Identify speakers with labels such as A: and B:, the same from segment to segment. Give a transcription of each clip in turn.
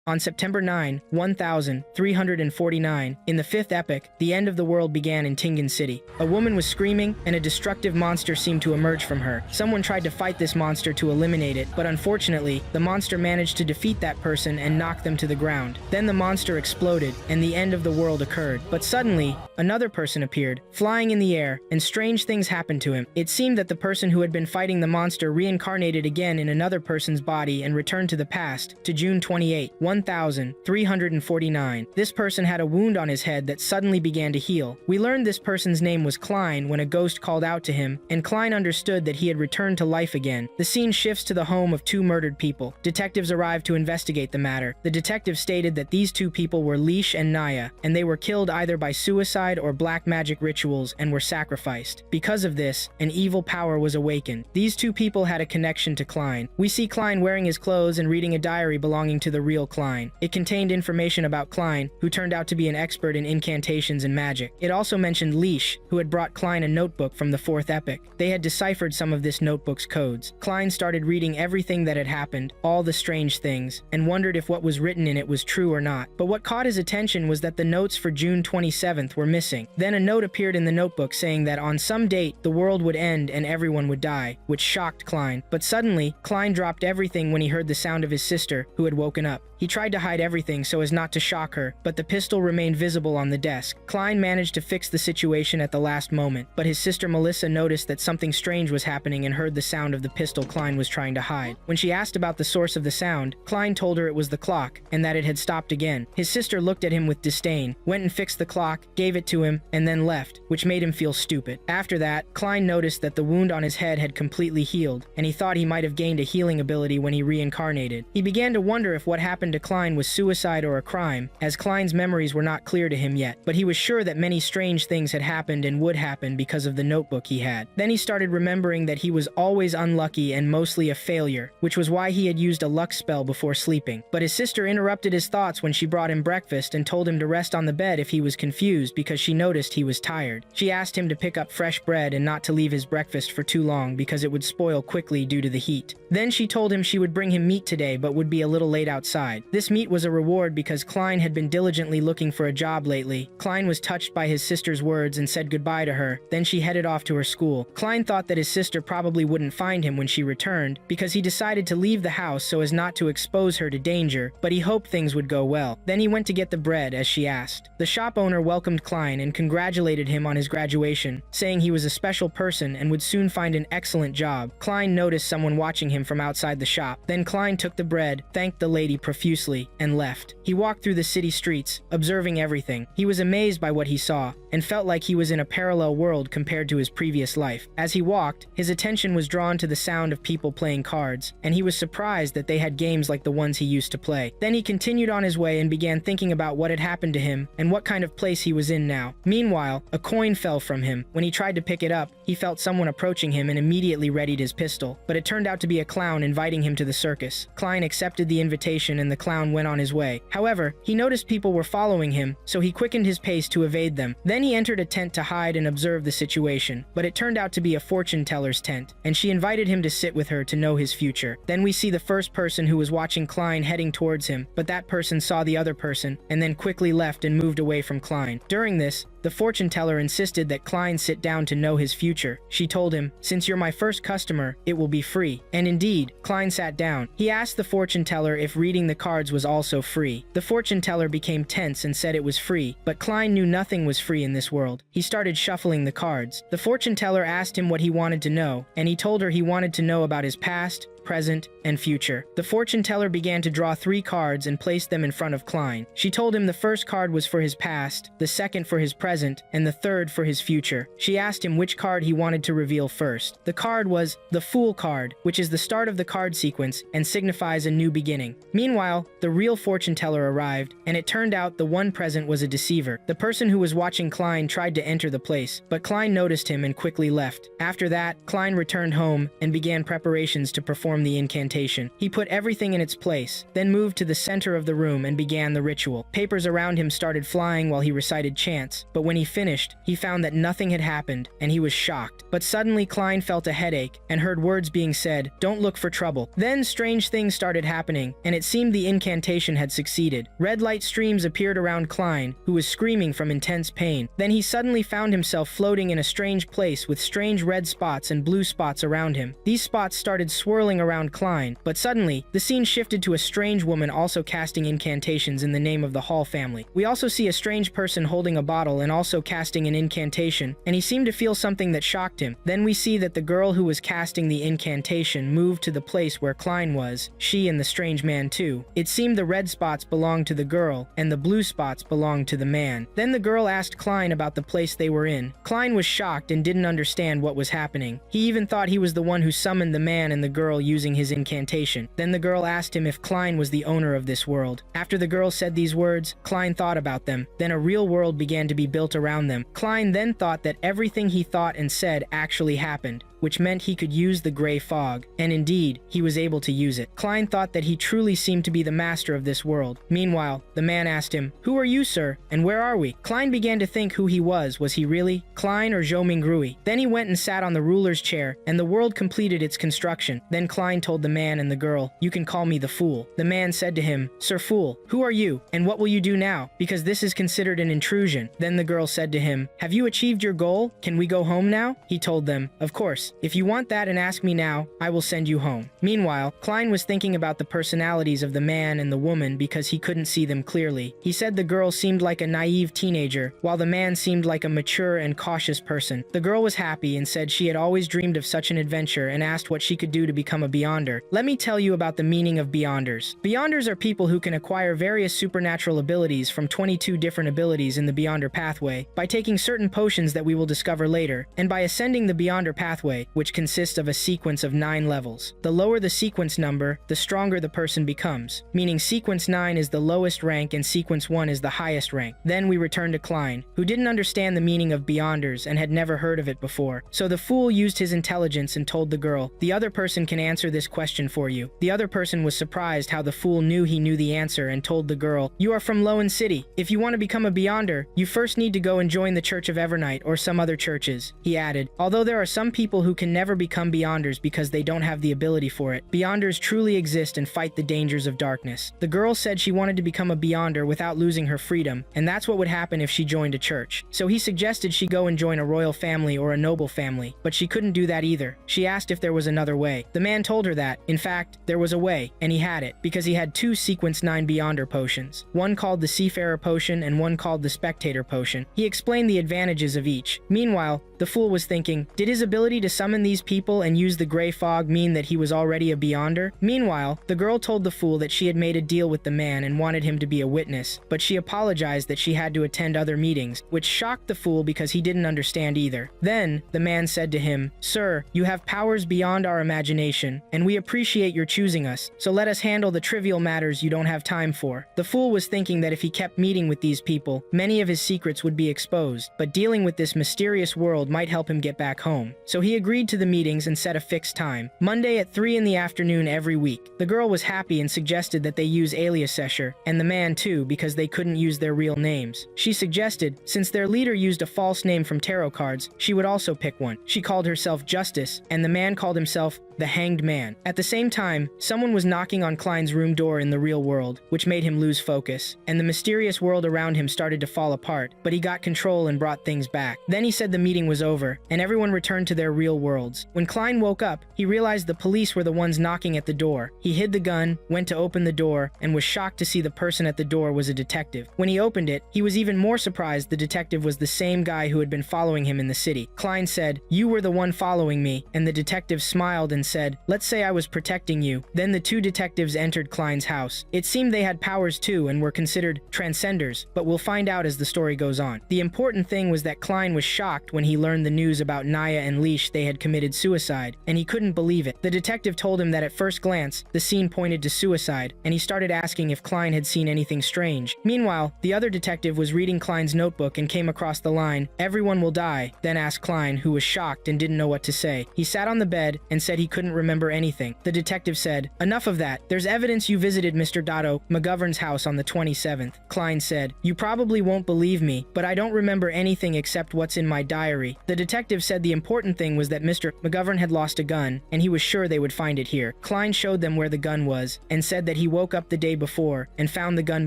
A: On September 9, 1349, in the fifth epoch, the end of the world began in Tengen City. A woman was screaming, and a destructive monster seemed to emerge from her. Someone tried to fight this monster to eliminate it, but unfortunately, the monster managed to defeat that person and knock them to the ground. Then the monster exploded, and the end of the world occurred. But suddenly, another person appeared, flying in the air, and strange things happened to him. It seemed that the person who had been fighting the monster reincarnated again in another person's body and returned to the past, to June 28, 1349. This person had a wound on his head that suddenly began to heal. We learned this person's name was Klein when a ghost called out to him, and Klein understood that he had returned to life again. The scene shifts to the home of two murdered people. Detectives arrived to investigate the matter. The detective stated that these two people were Leash and Naya, and they were killed either by suicide or black magic rituals and were sacrificed. Because of this, an evil power was awakened. These two people had a connection to Klein. We see Klein wearing his clothes and reading a diary belonging to the real Klein. It contained information about Klein, who turned out to be an expert in incantations and magic. It also mentioned Leash, who had brought Klein a notebook from the fourth epoch. They had deciphered some of this notebook's codes. Klein started reading everything that had happened, all the strange things, and wondered if what was written in it was true or not. But what caught his attention was that the notes for June 27th were missing. Then a note appeared in the notebook saying that on some date, the world would end and everyone would die, which shocked Klein. But suddenly, Klein dropped everything when he heard the sound of his sister, who had woken up. He tried to hide everything so as not to shock her, but the pistol remained visible on the desk. Klein managed to fix the situation at the last moment, but his sister Melissa noticed that something strange was happening and heard the sound of the pistol Klein was trying to hide. When she asked about the source of the sound, Klein told her it was the clock, and that it had stopped again. His sister looked at him with disdain, went and fixed the clock, gave it to him, and then left, which made him feel stupid. After that, Klein noticed that the wound on his head had completely healed, and he thought he might have gained a healing ability when he reincarnated. He began to wonder if what happened to Klein was suicide or a crime, as Klein's memories were not clear to him yet, but he was sure that many strange things had happened and would happen because of the notebook he had. Then he started remembering that he was always unlucky and mostly a failure, which was why he had used a luck spell before sleeping. But his sister interrupted his thoughts when she brought him breakfast and told him to rest on the bed if he was confused because she noticed he was tired. She asked him to pick up fresh bread and not to leave his breakfast for too long because it would spoil quickly due to the heat. Then she told him she would bring him meat today but would be a little late outside. This meat was a reward because Klein had been diligently looking for a job lately. Klein was touched by his sister's words and said goodbye to her. Then she headed off to her school. Klein thought that his sister probably wouldn't find him when she returned because he decided to leave the house so as not to expose her to danger, but he hoped things would go well. Then he went to get the bread as she asked. The shop owner welcomed Klein and congratulated him on his graduation, saying he was a special person and would soon find an excellent job. Klein noticed someone watching him from outside the shop. Then Klein took the bread, thanked the lady profusely, and left. He walked through the city streets, observing everything. He was amazed by what he saw, and felt like he was in a parallel world compared to his previous life. As he walked, his attention was drawn to the sound of people playing cards, and he was surprised that they had games like the ones he used to play. Then he continued on his way and began thinking about what had happened to him and what kind of place he was in now. Meanwhile, a coin fell from him. When he tried to pick it up, he felt someone approaching him and immediately readied his pistol, but it turned out to be a clown inviting him to the circus. Klein accepted the invitation and the clown went on his way. However, he noticed people were following him, so he quickened his pace to evade them. Then he entered a tent to hide and observe the situation, but it turned out to be a fortune teller's tent, and she invited him to sit with her to know his future. Then we see the first person who was watching Klein heading towards him, but that person saw the other person, and then quickly left and moved away from Klein. During this, the fortune teller insisted that Klein sit down to know his future. She told him, "Since you're my first customer, it will be free." And indeed, Klein sat down. He asked the fortune teller if reading the cards was also free. The fortune teller became tense and said it was free, but Klein knew nothing was free in this world. He started shuffling the cards. The fortune teller asked him what he wanted to know, and he told her he wanted to know about his past, present, and future. The fortune teller began to draw 3 cards and placed them in front of Klein. She told him the first card was for his past, the second for his present, and the third for his future. She asked him which card he wanted to reveal first. The card was the Fool card, which is the start of the card sequence and signifies a new beginning. Meanwhile, the real fortune teller arrived, and it turned out the one present was a deceiver. The person who was watching Klein tried to enter the place, but Klein noticed him and quickly left. After that, Klein returned home and began preparations to perform perform the incantation. He put everything in its place, then moved to the center of the room and began the ritual. Papers around him started flying while he recited chants, but when he finished, he found that nothing had happened, and he was shocked. But suddenly Klein felt a headache and heard words being said, "Don't look for trouble." Then strange things started happening, and it seemed the incantation had succeeded. Red light streams appeared around Klein, who was screaming from intense pain. Then he suddenly found himself floating in a strange place with strange red spots and blue spots around him. These spots started swirling around Klein, but suddenly, the scene shifted to a strange woman also casting incantations in the name of the Hall family. We also see a strange person holding a bottle and also casting an incantation, and he seemed to feel something that shocked him. Then we see that the girl who was casting the incantation moved to the place where Klein was, she and the strange man too. It seemed the red spots belonged to the girl, and the blue spots belonged to the man. Then the girl asked Klein about the place they were in. Klein was shocked and didn't understand what was happening. He even thought he was the one who summoned the man and the girl using his incantation. Then the girl asked him if Klein was the owner of this world. After the girl said these words, Klein thought about them. Then a real world began to be built around them. Klein then thought that everything he thought and said actually happened, which meant he could use the gray fog. And indeed, he was able to use it. Klein thought that he truly seemed to be the master of this world. Meanwhile, the man asked him, "Who are you, sir? And where are we?" Klein began to think who he was. Was he really Klein or Zhou Mingrui? Then he went and sat on the ruler's chair, and the world completed its construction. Then Klein told the man and the girl, "You can call me the fool." The man said to him, "Sir Fool, who are you, and what will you do now? Because this is considered an intrusion." Then the girl said to him, "Have you achieved your goal? Can we go home now?" He told them, "Of course. If you want that and ask me now, I will send you home." Meanwhile, Klein was thinking about the personalities of the man and the woman because he couldn't see them clearly. He said the girl seemed like a naive teenager, while the man seemed like a mature and cautious person. The girl was happy and said she had always dreamed of such an adventure and asked what she could do to become a Beyonder. Let me tell you about the meaning of Beyonders. Beyonders are people who can acquire various supernatural abilities from 22 different abilities in the Beyonder pathway by taking certain potions that we will discover later, and by ascending the Beyonder pathway, which consists of a sequence of 9 levels. The lower the sequence number, the stronger the person becomes, meaning sequence 9 is the lowest rank and sequence 1 is the highest rank. Then we return to Klein, who didn't understand the meaning of Beyonders and had never heard of it before. So the fool used his intelligence and told the girl, "The other person can answer this question for you." The other person was surprised how the fool knew he knew the answer and told the girl, "You are from Lowen City. If you want to become a Beyonder, you first need to go and join the Church of Evernight or some other churches." He added, "Although there are some people who can never become Beyonders because they don't have the ability for it, Beyonders truly exist and fight the dangers of darkness." The girl said she wanted to become a Beyonder without losing her freedom, and that's what would happen if she joined a church. So he suggested she go and join a royal family or a noble family, but she couldn't do that either. She asked if there was another way. The man told her that, in fact, there was a way, and he had it, because he had 2 sequence 9 Beyonder potions, one called the Seafarer potion and one called the Spectator potion. He explained the advantages of each. Meanwhile, the fool was thinking, did his ability to summon these people and use the gray fog mean that he was already a Beyonder? Meanwhile, the girl told the fool that she had made a deal with the man and wanted him to be a witness, but she apologized that she had to attend other meetings, which shocked the fool because he didn't understand either. Then, the man said to him, "Sir, you have powers beyond our imagination, and we appreciate your choosing us, so let us handle the trivial matters you don't have time for." The fool was thinking that if he kept meeting with these people, many of his secrets would be exposed, but dealing with this mysterious world might help him get back home. So he agreed to the meetings and set a fixed time, Monday at 3 in the afternoon every week. The girl was happy and suggested that they use alias Escher, and the man too, because they couldn't use their real names. She suggested, since their leader used a false name from tarot cards, she would also pick one. She called herself Justice, and the man called himself the Hanged Man. At the same time, someone was knocking on Klein's room door in the real world, which made him lose focus, and the mysterious world around him started to fall apart, but he got control and brought things back. Then he said the meeting was over, and everyone returned to their real worlds. When Klein woke up, he realized the police were the ones knocking at the door. He hid the gun, went to open the door, and was shocked to see the person at the door was a detective. When he opened it, he was even more surprised the detective was the same guy who had been following him in the city. Klein said, "You were the one following me," and the detective smiled and said, "Let's say I was protecting you." Then the 2 detectives entered Klein's house. It seemed they had powers too and were considered transcenders, but we'll find out as the story goes on. The important thing was that Klein was shocked when he learned the news about Naya and Leash they had committed suicide, and he couldn't believe it. The detective told him that at first glance, the scene pointed to suicide, and he started asking if Klein had seen anything strange. Meanwhile, the other detective was reading Klein's notebook and came across the line, "Everyone will die," then asked Klein, who was shocked and didn't know what to say. He sat on the bed and said he couldn't remember anything. The detective said, "Enough of that. There's evidence you visited Mr. Dotto McGovern's house on the 27th. Klein said, "You probably won't believe me, but I don't remember anything except what's in my diary." The detective said the important thing was that Mr. McGovern had lost a gun, and he was sure they would find it here. Klein showed them where the gun was, and said that he woke up the day before and found the gun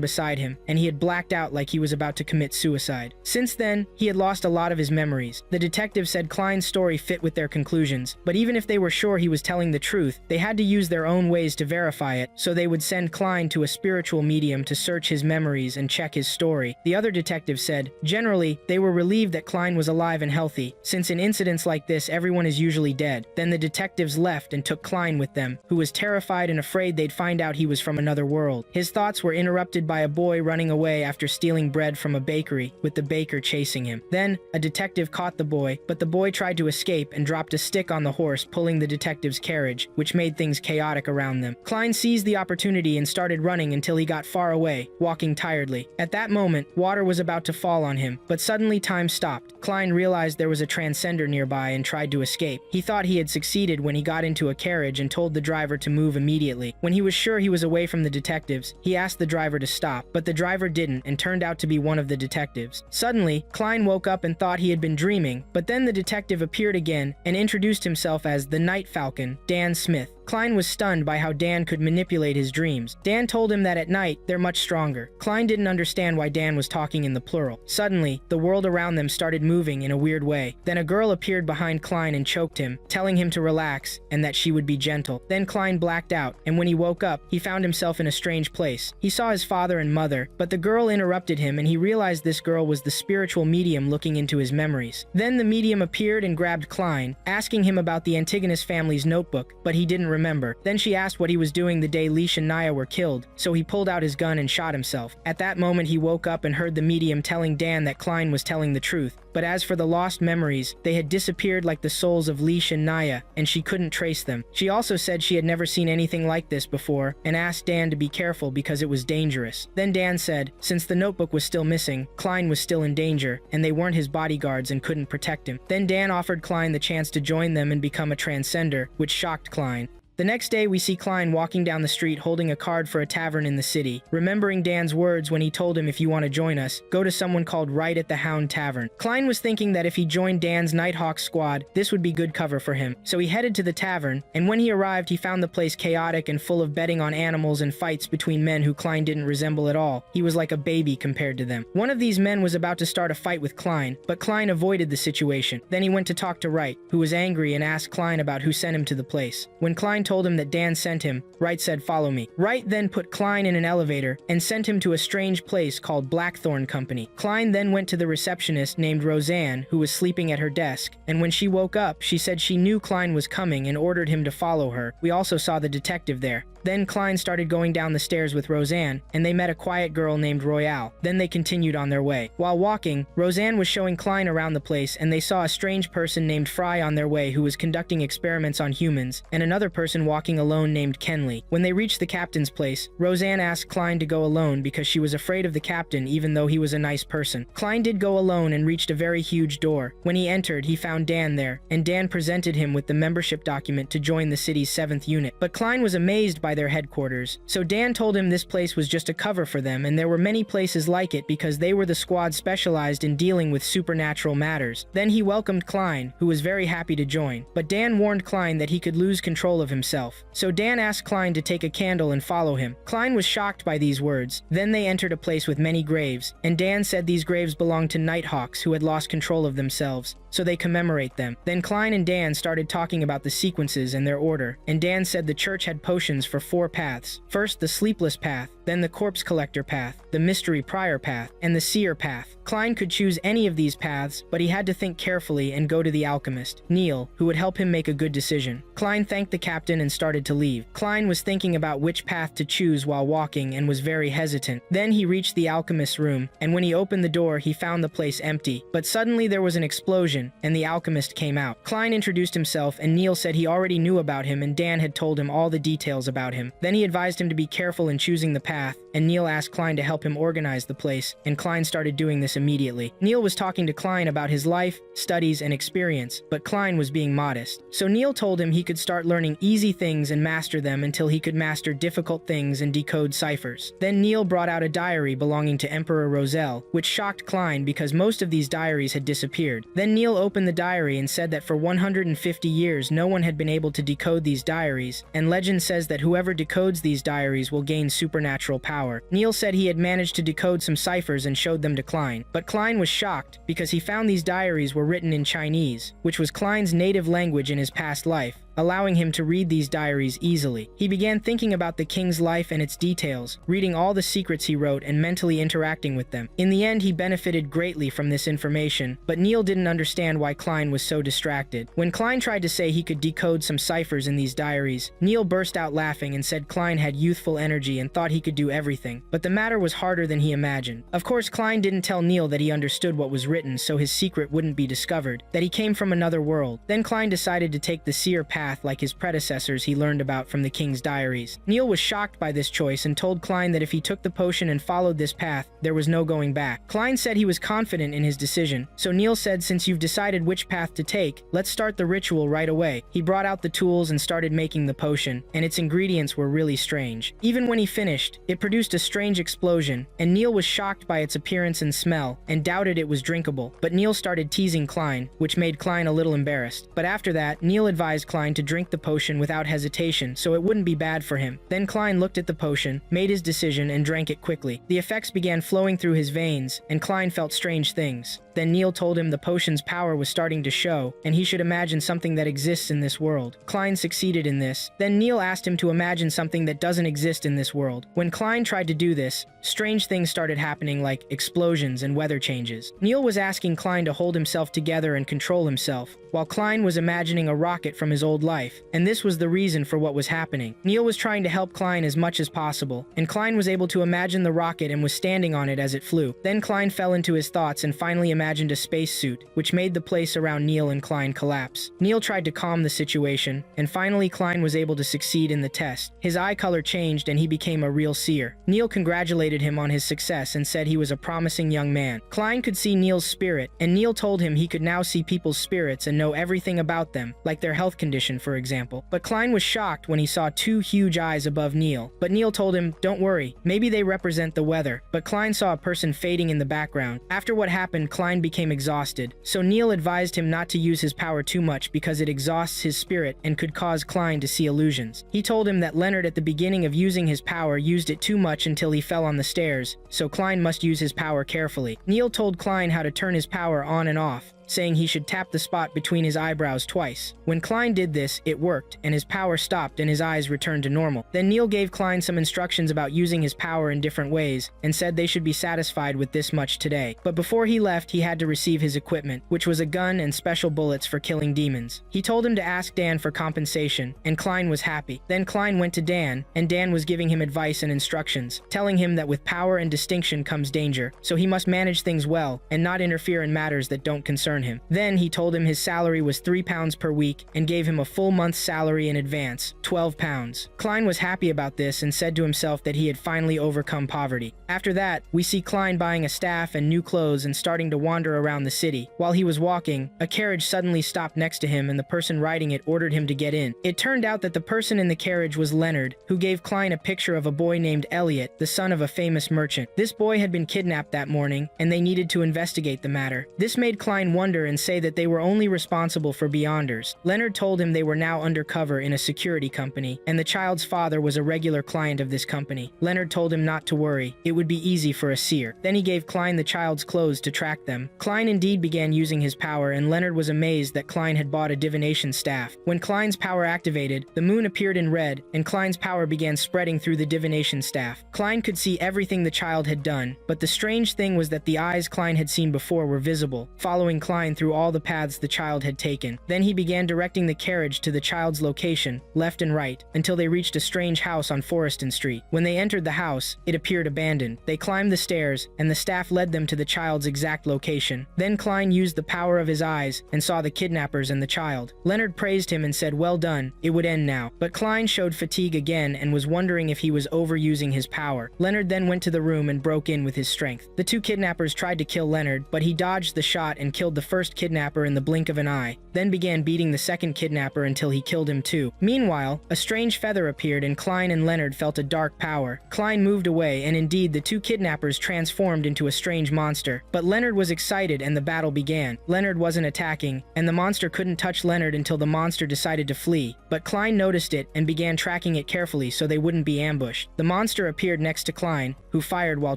A: beside him, and he had blacked out like he was about to commit suicide. Since then, he had lost a lot of his memories. The detective said Klein's story fit with their conclusions, but even if they were sure he was telling the truth, they had to use their own ways to verify it, so they would send Klein to a spiritual medium to search his memories and check his story. The other detective said, generally, they were relieved that Klein was alive and healthy, since in incidents like this everyone is usually dead. Then the detectives left and took Klein with them, who was terrified and afraid they'd find out he was from another world. His thoughts were interrupted by a boy running away after stealing bread from a bakery, with the baker chasing him. Then, a detective caught the boy, but the boy tried to escape and dropped a stick on the horse, pulling the detective's carriage, which made things chaotic around them. Klein seized the opportunity and started running until he got far away, walking tiredly. At that moment, water was about to fall on him, but suddenly time stopped. Klein realized there was a transcender nearby and tried to escape. He thought he had succeeded when he got into a carriage and told the driver to move immediately. When he was sure he was away from the detectives, he asked the driver to stop, but the driver didn't and turned out to be one of the detectives. Suddenly, Klein woke up and thought he had been dreaming, but then the detective appeared again and introduced himself as the Night Falcon, Dan Smith. Klein was stunned by how Dan could manipulate his dreams. Dan told him that at night, they're much stronger. Klein didn't understand why Dan was talking in the plural. Suddenly, the world around them started moving in a weird way. Then a girl appeared behind Klein and choked him, telling him to relax and that she would be gentle. Then Klein blacked out, and when he woke up, he found himself in a strange place. He saw his father and mother, but the girl interrupted him and he realized this girl was the spiritual medium looking into his memories. Then the medium appeared and grabbed Klein, asking him about the Antigonus family's notebook, but he didn't remember. Then she asked what he was doing the day Leash and Naya were killed, so he pulled out his gun and shot himself. At that moment he woke up and heard the medium telling Dan that Klein was telling the truth. But as for the lost memories, they had disappeared like the souls of Leash and Naya, and she couldn't trace them. She also said she had never seen anything like this before, and asked Dan to be careful because it was dangerous. Then Dan said, since the notebook was still missing, Klein was still in danger, and they weren't his bodyguards and couldn't protect him. Then Dan offered Klein the chance to join them and become a transcender, which shocked Klein. The next day, we see Klein walking down the street holding a card for a tavern in the city, remembering Dan's words when he told him, if you want to join us, go to someone called Right at the Hound Tavern. Klein was thinking that if he joined Dan's Nighthawk squad, this would be good cover for him. So he headed to the tavern, and when he arrived, he found the place chaotic and full of betting on animals and fights between men who Klein didn't resemble at all. He was like a baby compared to them. One of these men was about to start a fight with Klein, but Klein avoided the situation. Then he went to talk to Wright, who was angry and asked Klein about who sent him to the place. When Klein told him that Dan sent him, Wright said, follow me. Wright then put Klein in an elevator and sent him to a strange place called Blackthorn Company. Klein then went to the receptionist named Roseanne, who was sleeping at her desk, and when she woke up, she said she knew Klein was coming and ordered him to follow her. We also saw the detective there. Then Klein started going down the stairs with Roseanne, and they met a quiet girl named Royale. Then they continued on their way. While walking, Roseanne was showing Klein around the place, and they saw a strange person named Fry on their way who was conducting experiments on humans, and another person walking alone named Kenley. When they reached the captain's place, Roseanne asked Klein to go alone because she was afraid of the captain even though he was a nice person. Klein did go alone and reached a very huge door. When he entered, he found Dan there, and Dan presented him with the membership document to join the city's 7th unit. But Klein was amazed by their headquarters, so Dan told him this place was just a cover for them and there were many places like it because they were the squad specialized in dealing with supernatural matters. Then he welcomed Klein, who was very happy to join, but Dan warned Klein that he could lose control of himself. So Dan asked Klein to take a candle and follow him. Klein was shocked by these words. Then they entered a place with many graves, and Dan said these graves belonged to Nighthawks who had lost control of themselves, so they commemorate them. Then Klein and Dan started talking about the sequences and their order, and Dan said the church had potions for 4 paths. First, the Sleepless Path, then the Corpse Collector Path, the Mystery Prior Path, and the Seer Path. Klein could choose any of these paths, but he had to think carefully and go to the alchemist, Neil, who would help him make a good decision. Klein thanked the captain and started to leave. Klein was thinking about which path to choose while walking and was very hesitant. Then he reached the alchemist's room, and when he opened the door, he found the place empty. But suddenly there was an explosion, and the alchemist came out. Klein introduced himself, and Neil said he already knew about him and Dan had told him all the details about him. Then he advised him to be careful in choosing the path, and Neil asked Klein to help him organize the place, and Klein started doing this immediately. Neil was talking to Klein about his life, studies, and experience, but Klein was being modest. So Neil told him he could start learning easy things and master them until he could master difficult things and decode ciphers. Then Neil brought out a diary belonging to Emperor Roselle, which shocked Klein because most of these diaries had disappeared. Then Neil opened the diary and said that for 150 years no one had been able to decode these diaries, and legend says that whoever decodes these diaries will gain supernatural power. Neil said he had managed to decode some ciphers and showed them to Klein, but Klein was shocked because he found these diaries were written in Chinese, which was Klein's native language in his past life, allowing him to read these diaries easily. He began thinking about the king's life and its details, reading all the secrets he wrote and mentally interacting with them. In the end, he benefited greatly from this information, but Neil didn't understand why Klein was so distracted. When Klein tried to say he could decode some ciphers in these diaries, Neil burst out laughing and said Klein had youthful energy and thought he could do everything, but the matter was harder than he imagined. Of course, Klein didn't tell Neil that he understood what was written so his secret wouldn't be discovered, that he came from another world. Then Klein decided to take the seer path like his predecessors he learned about from the king's diaries. Neil was shocked by this choice and told Klein that if he took the potion and followed this path, there was no going back. Klein said he was confident in his decision, so Neil said, since you've decided which path to take, let's start the ritual right away. He brought out the tools and started making the potion, and its ingredients were really strange. Even when he finished, it produced a strange explosion, and Neil was shocked by its appearance and smell, and doubted it was drinkable. But Neil started teasing Klein, which made Klein a little embarrassed. But after that, Neil advised Klein to drink the potion without hesitation so it wouldn't be bad for him. Then Klein looked at the potion, made his decision, and drank it quickly. The effects began flowing through his veins, and Klein felt strange things. Then Neil told him the potion's power was starting to show, and he should imagine something that exists in this world. Klein succeeded in this. Then Neil asked him to imagine something that doesn't exist in this world. When Klein tried to do this, strange things started happening like explosions and weather changes. Neil was asking Klein to hold himself together and control himself, while Klein was imagining a rocket from his old life, and this was the reason for what was happening. Neil was trying to help Klein as much as possible, and Klein was able to imagine the rocket and was standing on it as it flew. Then Klein fell into his thoughts and finally imagined a spacesuit, which made the place around Neil and Klein collapse. Neil tried to calm the situation, and finally Klein was able to succeed in the test. His eye color changed and he became a real seer. Neil congratulated him on his success and said he was a promising young man. Klein could see Neil's spirit, and Neil told him he could now see people's spirits and know everything about them, like their health condition, for example. But Klein was shocked when he saw two huge eyes above Neil. But Neil told him, don't worry, maybe they represent the weather. But Klein saw a person fading in the background. After what happened, Klein became exhausted, so Neil advised him not to use his power too much because it exhausts his spirit and could cause Klein to see illusions. He told him that Leonard at the beginning of using his power used it too much until he fell on the stairs, so Klein must use his power carefully. Neil told Klein how to turn his power on and off, saying he should tap the spot between his eyebrows twice. When Klein did this, it worked, and his power stopped and his eyes returned to normal. Then Neil gave Klein some instructions about using his power in different ways, and said they should be satisfied with this much today. But before he left, he had to receive his equipment, which was a gun and special bullets for killing demons. He told him to ask Dan for compensation, and Klein was happy. Then Klein went to Dan, and Dan was giving him advice and instructions, telling him that with power and distinction comes danger, so he must manage things well, and not interfere in matters that don't concern him. Then he told him his salary was £3 per week and gave him a full month's salary in advance, £12. Klein was happy about this and said to himself that he had finally overcome poverty. After that, we see Klein buying a staff and new clothes and starting to wander around the city. While he was walking, a carriage suddenly stopped next to him and the person riding it ordered him to get in. It turned out that the person in the carriage was Leonard, who gave Klein a picture of a boy named Elliot, the son of a famous merchant. This boy had been kidnapped that morning, and they needed to investigate the matter. This made Klein wonder and say that they were only responsible for Beyonders. Leonard told him they were now undercover in a security company, and the child's father was a regular client of this company. Leonard told him not to worry, it would be easy for a seer. Then he gave Klein the child's clothes to track them. Klein indeed began using his power, and Leonard was amazed that Klein had bought a divination staff. When Klein's power activated, the moon appeared in red, and Klein's power began spreading through the divination staff. Klein could see everything the child had done, but the strange thing was that the eyes Klein had seen before were visible. Following Klein Klein through all the paths the child had taken. Then he began directing the carriage to the child's location, left and right, until they reached a strange house on Foreston Street. When they entered the house, it appeared abandoned. They climbed the stairs, and the staff led them to the child's exact location. Then Klein used the power of his eyes and saw the kidnappers and the child. Leonard praised him and said, "Well done, it would end now." But Klein showed fatigue again and was wondering if he was overusing his power. Leonard then went to the room and broke in with his strength. The two kidnappers tried to kill Leonard, but he dodged the shot and killed the first kidnapper in the blink of an eye, then began beating the second kidnapper until he killed him too. Meanwhile, a strange feather appeared and Klein and Leonard felt a dark power. Klein moved away and indeed the two kidnappers transformed into a strange monster. But Leonard was excited and the battle began. Leonard wasn't attacking, and the monster couldn't touch Leonard until the monster decided to flee. But Klein noticed it and began tracking it carefully so they wouldn't be ambushed. The monster appeared next to Klein, who fired while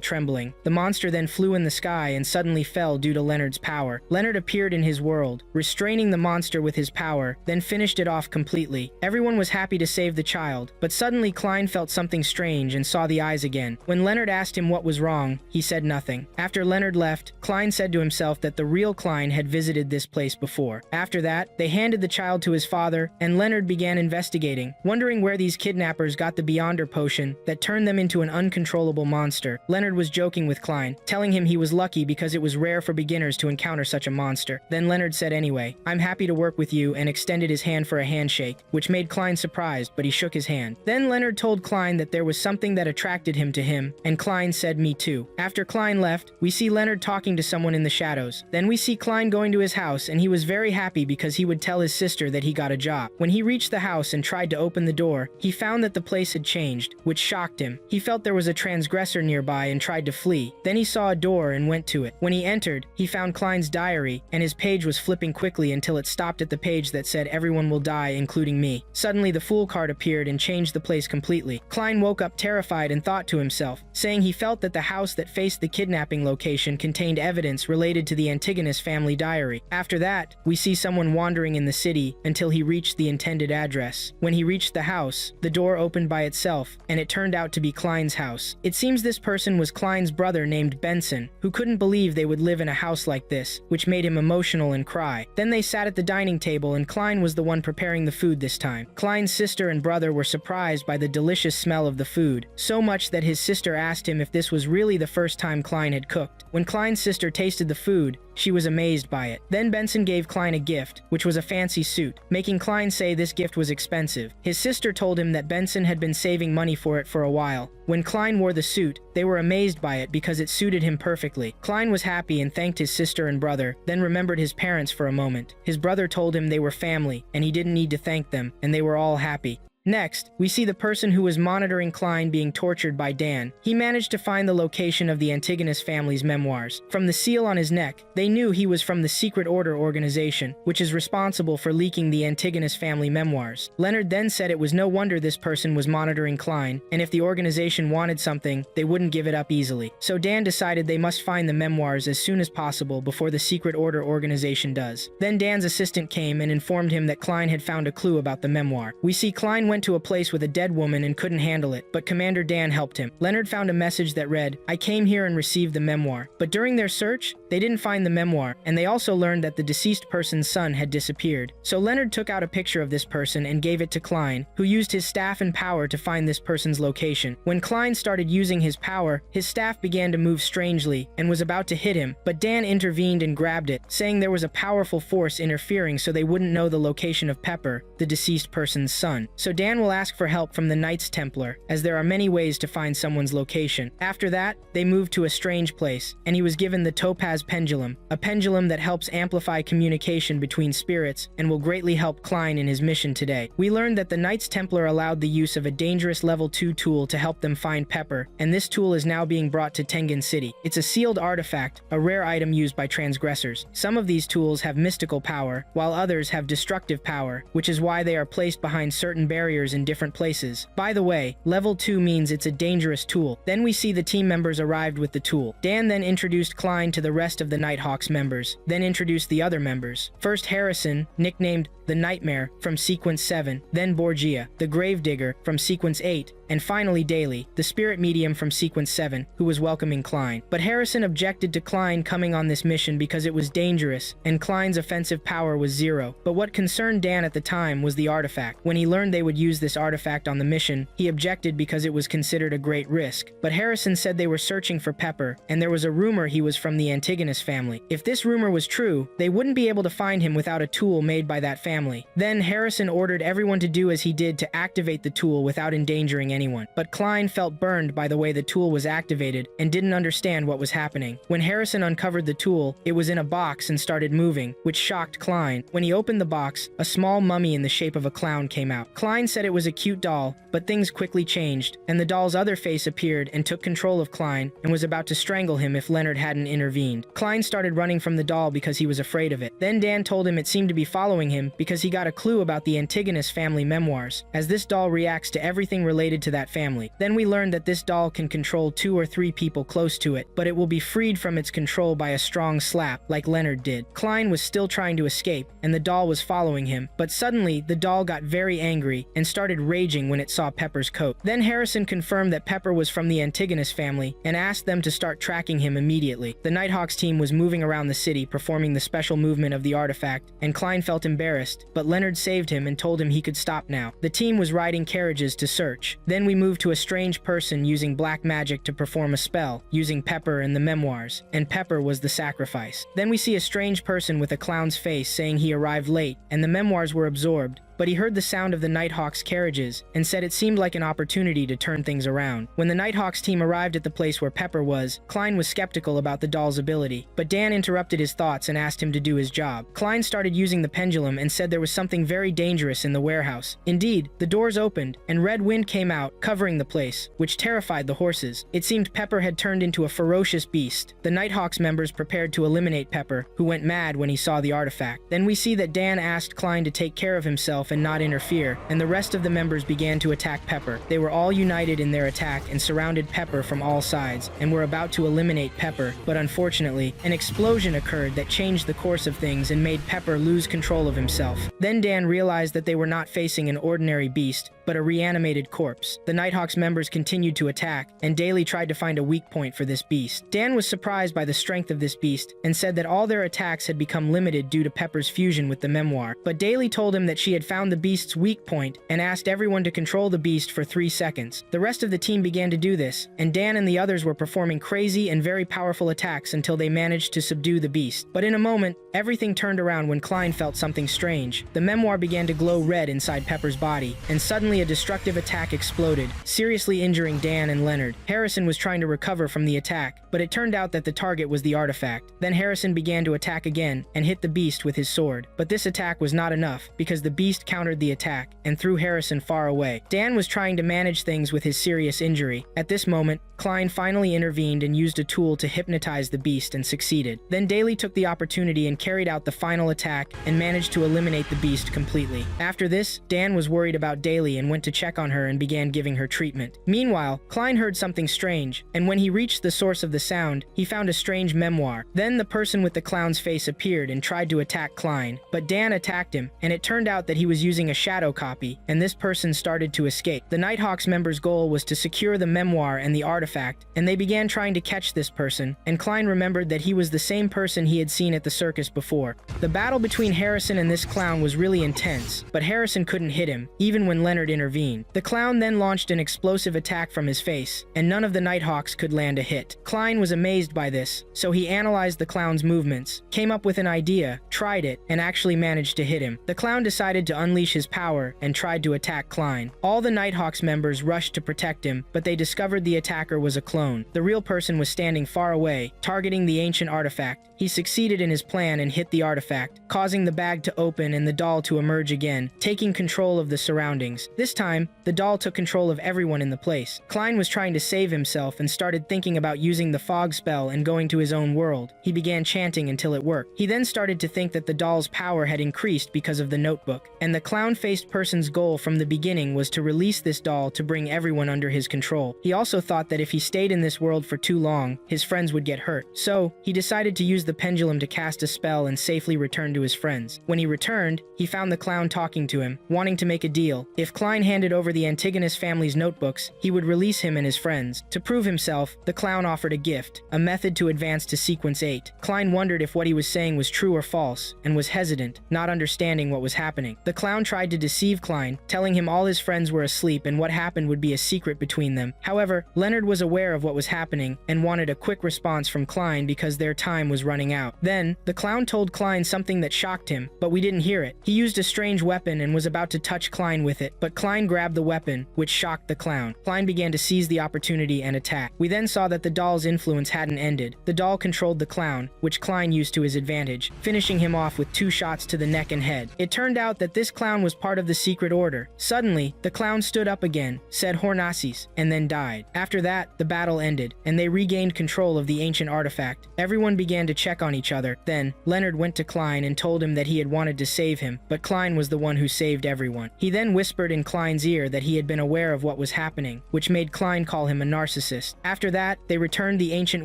A: trembling. The monster then flew in the sky and suddenly fell due to Leonard's power. Leonard appeared in his world, restraining the monster with his power, then finished it off completely. Everyone was happy to save the child, but suddenly Klein felt something strange and saw the eyes again. When Leonard asked him what was wrong, he said nothing. After Leonard left, Klein said to himself that the real Klein had visited this place before. After that, they handed the child to his father, and Leonard began investigating, wondering where these kidnappers got the Beyonder potion that turned them into an uncontrollable monster. Leonard was joking with Klein, telling him he was lucky because it was rare for beginners to encounter such a monster. Then Leonard said anyway, "I'm happy to work with you," and extended his hand for a handshake, which made Klein surprised, but he shook his hand. Then Leonard told Klein that there was something that attracted him to him, and Klein said, "Me too." After Klein left, we see Leonard talking to someone in the shadows. Then we see Klein going to his house, and he was very happy because he would tell his sister that he got a job. When he reached the house and tried to open the door, he found that the place had changed, which shocked him. He felt there was a transgressor nearby and tried to flee. Then he saw a door and went to it. When he entered, he found Klein's diary, and his page was flipping quickly until it stopped at the page that said, "Everyone will die, including me." Suddenly the Fool card appeared and changed the place completely. Klein woke up terrified and thought to himself, saying he felt that the house that faced the kidnapping location contained evidence related to the Antigonus family diary. After that, we see someone wandering in the city until he reached the intended address. When he reached the house, the door opened by itself, and it turned out to be Klein's house. It seems this person was Klein's brother named Benson, who couldn't believe they would live in a house like this, which made him emotional and cry. Then they sat at the dining table and Klein was the one preparing the food this time. Klein's sister and brother were surprised by the delicious smell of the food, so much that his sister asked him if this was really the first time Klein had cooked. When Klein's sister tasted the food, she was amazed by it. Then Benson gave Klein a gift, which was a fancy suit, making Klein say this gift was expensive. His sister told him that Benson had been saving money for it for a while. When Klein wore the suit, they were amazed by it because it suited him perfectly. Klein was happy and thanked his sister and brother, then remembered his parents for a moment. His brother told him they were family, and he didn't need to thank them, and they were all happy. Next, we see the person who was monitoring Klein being tortured by Dan. He managed to find the location of the Antigonus family's memoirs. From the seal on his neck, they knew he was from the Secret Order organization, which is responsible for leaking the Antigonus family memoirs. Leonard then said it was no wonder this person was monitoring Klein, and if the organization wanted something, they wouldn't give it up easily. So Dan decided they must find the memoirs as soon as possible before the Secret Order organization does. Then Dan's assistant came and informed him that Klein had found a clue about the memoir. We see Klein went to a place with a dead woman and couldn't handle it, but Commander Dan helped him. Leonard found a message that read, "I came here and received the memoir." But during their search, they didn't find the memoir, and they also learned that the deceased person's son had disappeared. So Leonard took out a picture of this person and gave it to Klein, who used his staff and power to find this person's location. When Klein started using his power, his staff began to move strangely and was about to hit him, but Dan intervened and grabbed it, saying there was a powerful force interfering so they wouldn't know the location of Pepper, the deceased person's son. So Dan will ask for help from the Knights Templar, as there are many ways to find someone's location. After that, they moved to a strange place, and he was given the Topaz Pendulum, a pendulum that helps amplify communication between spirits and will greatly help Klein in his mission today. We learned that the Knights Templar allowed the use of a dangerous level 2 tool to help them find Pepper, and this tool is now being brought to Tengen City. It's a sealed artifact, a rare item used by transgressors. Some of these tools have mystical power, while others have destructive power, which is why they are placed behind certain barriers barriers in different places. By the way, level 2 means it's a dangerous tool. Then we see the team members arrived with the tool. Dan then introduced Klein to the rest of the Nighthawks members, then introduced the other members. First Harrison, nicknamed the Nightmare from Sequence 7, then Borgia, the Gravedigger from Sequence 8, and finally Daly, the Spirit Medium from Sequence 7, who was welcoming Klein. But Harrison objected to Klein coming on this mission because it was dangerous, and Klein's offensive power was 0. But what concerned Dan at the time was the artifact. When he learned they would use this artifact on the mission, he objected because it was considered a great risk. But Harrison said they were searching for Pepper, and there was a rumor he was from the Antigonus family. If this rumor was true, they wouldn't be able to find him without a tool made by that family. Then Harrison ordered everyone to do as he did to activate the tool without endangering anyone. But Klein felt burned by the way the tool was activated and didn't understand what was happening. When Harrison uncovered the tool, it was in a box and started moving, which shocked Klein. When he opened the box, a small mummy in the shape of a clown came out. Klein said it was a cute doll, but things quickly changed, and the doll's other face appeared and took control of Klein and was about to strangle him if Leonard hadn't intervened. Klein started running from the doll because he was afraid of it. Then Dan told him it seemed to be following him because he got a clue about the Antigonus family memoirs, as this doll reacts to everything related to that family. Then we learned that this doll can control 2 or 3 people close to it, but it will be freed from its control by a strong slap, like Leonard did. Klein was still trying to escape, and the doll was following him, but suddenly the doll got very angry and started raging when it saw Pepper's coat. Then Harrison confirmed that Pepper was from the Antigonus family and asked them to start tracking him immediately. The Nighthawks team was moving around the city performing the special movement of the artifact, and Klein felt embarrassed, but Leonard saved him and told him he could stop now. The team was riding carriages to search. Then we moved to a strange person using black magic to perform a spell, using Pepper and the memoirs, and Pepper was the sacrifice. Then we see a strange person with a clown's face saying he arrived late, and the memoirs were absorbed, but he heard the sound of the Nighthawks' carriages and said it seemed like an opportunity to turn things around. When the Nighthawks team arrived at the place where Pepper was, Klein was skeptical about the doll's ability, but Dan interrupted his thoughts and asked him to do his job. Klein started using the pendulum and said there was something very dangerous in the warehouse. Indeed, the doors opened and red wind came out, covering the place, which terrified the horses. It seemed Pepper had turned into a ferocious beast. The Nighthawks members prepared to eliminate Pepper, who went mad when he saw the artifact. Then we see that Dan asked Klein to take care of himself and not interfere, and the rest of the members began to attack Pepper. They were all united in their attack and surrounded Pepper from all sides, and were about to eliminate Pepper, but unfortunately, an explosion occurred that changed the course of things and made Pepper lose control of himself. Then Dan realized that they were not facing an ordinary beast, but a reanimated corpse. The Nighthawks members continued to attack, and Daly tried to find a weak point for this beast. Dan was surprised by the strength of this beast, and said that all their attacks had become limited due to Pepper's fusion with the memoir. But Daly told him that she had found the beast's weak point, and asked everyone to control the beast for 3 seconds. The rest of the team began to do this, and Dan and the others were performing crazy and very powerful attacks until they managed to subdue the beast. But in a moment, everything turned around when Klein felt something strange. The memoir began to glow red inside Pepper's body, and suddenly a destructive attack exploded, seriously injuring Dan and Leonard. Harrison was trying to recover from the attack, but it turned out that the target was the artifact. Then Harrison began to attack again, and hit the beast with his sword. But this attack was not enough, because the beast countered the attack, and threw Harrison far away. Dan was trying to manage things with his serious injury. At this moment, Klein finally intervened and used a tool to hypnotize the beast and succeeded. Then Daly took the opportunity and carried out the final attack and managed to eliminate the beast completely. After this, Dan was worried about Daly and went to check on her and began giving her treatment. Meanwhile, Klein heard something strange, and when he reached the source of the sound, he found a strange memoir. Then the person with the clown's face appeared and tried to attack Klein, but Dan attacked him, and it turned out that he was using a shadow copy, and this person started to escape. The Nighthawks members' goal was to secure the memoir and the artifact, and they began trying to catch this person, and Klein remembered that he was the same person he had seen at the circus before. The battle between Harrison and this clown was really intense, but Harrison couldn't hit him, even when Leonard intervened. The clown then launched an explosive attack from his face, and none of the Nighthawks could land a hit. Klein was amazed by this, so he analyzed the clown's movements, came up with an idea, tried it, and actually managed to hit him. The clown decided to unleash his power and tried to attack Klein. All the Nighthawks members rushed to protect him, but they discovered the attacker was a clone. The real person was standing far away, targeting the ancient artifact. He succeeded in his plan and hit the artifact, causing the bag to open and the doll to emerge again, taking control of the surroundings. This time, the doll took control of everyone in the place. Klein was trying to save himself and started thinking about using the fog spell and going to his own world. He began chanting until it worked. He then started to think that the doll's power had increased because of the notebook, and the clown-faced person's goal from the beginning was to release this doll to bring everyone under his control. He also thought that if he stayed in this world for too long, his friends would get hurt. So, he decided to use the pendulum to cast a spell and safely return to his friends. When he returned, he found the clown talking to him, wanting to make a deal. If Klein handed over the Antigonus family's notebooks, he would release him and his friends. To prove himself, the clown offered a gift, a method to advance to Sequence 8. Klein wondered if what he was saying was true or false, and was hesitant, not understanding what was happening. The clown tried to deceive Klein, telling him all his friends were asleep and what happened would be a secret between them. However, Leonard was aware of what was happening and wanted a quick response from Klein because their time was running out. Then, the clown told Klein something that shocked him, but we didn't hear it. He used a strange weapon and was about to touch Klein with it, but Klein grabbed the weapon, which shocked the clown. Klein began to seize the opportunity and attack. We then saw that the doll's influence hadn't ended. The doll controlled the clown, which Klein used to his advantage, finishing him off with 2 shots to the neck and head. It turned out that this clown was part of the secret order. Suddenly, the clown stood up again, said Hornasis, and then died. After that, the battle ended, and they regained control of the ancient artifact. Everyone began to check on each other. Then, Leonard went to Klein and told him that he had wanted to save him, but Klein was the one who saved everyone. He then whispered in Klein's ear that he had been aware of what was happening, which made Klein call him a narcissist. After that, they returned the ancient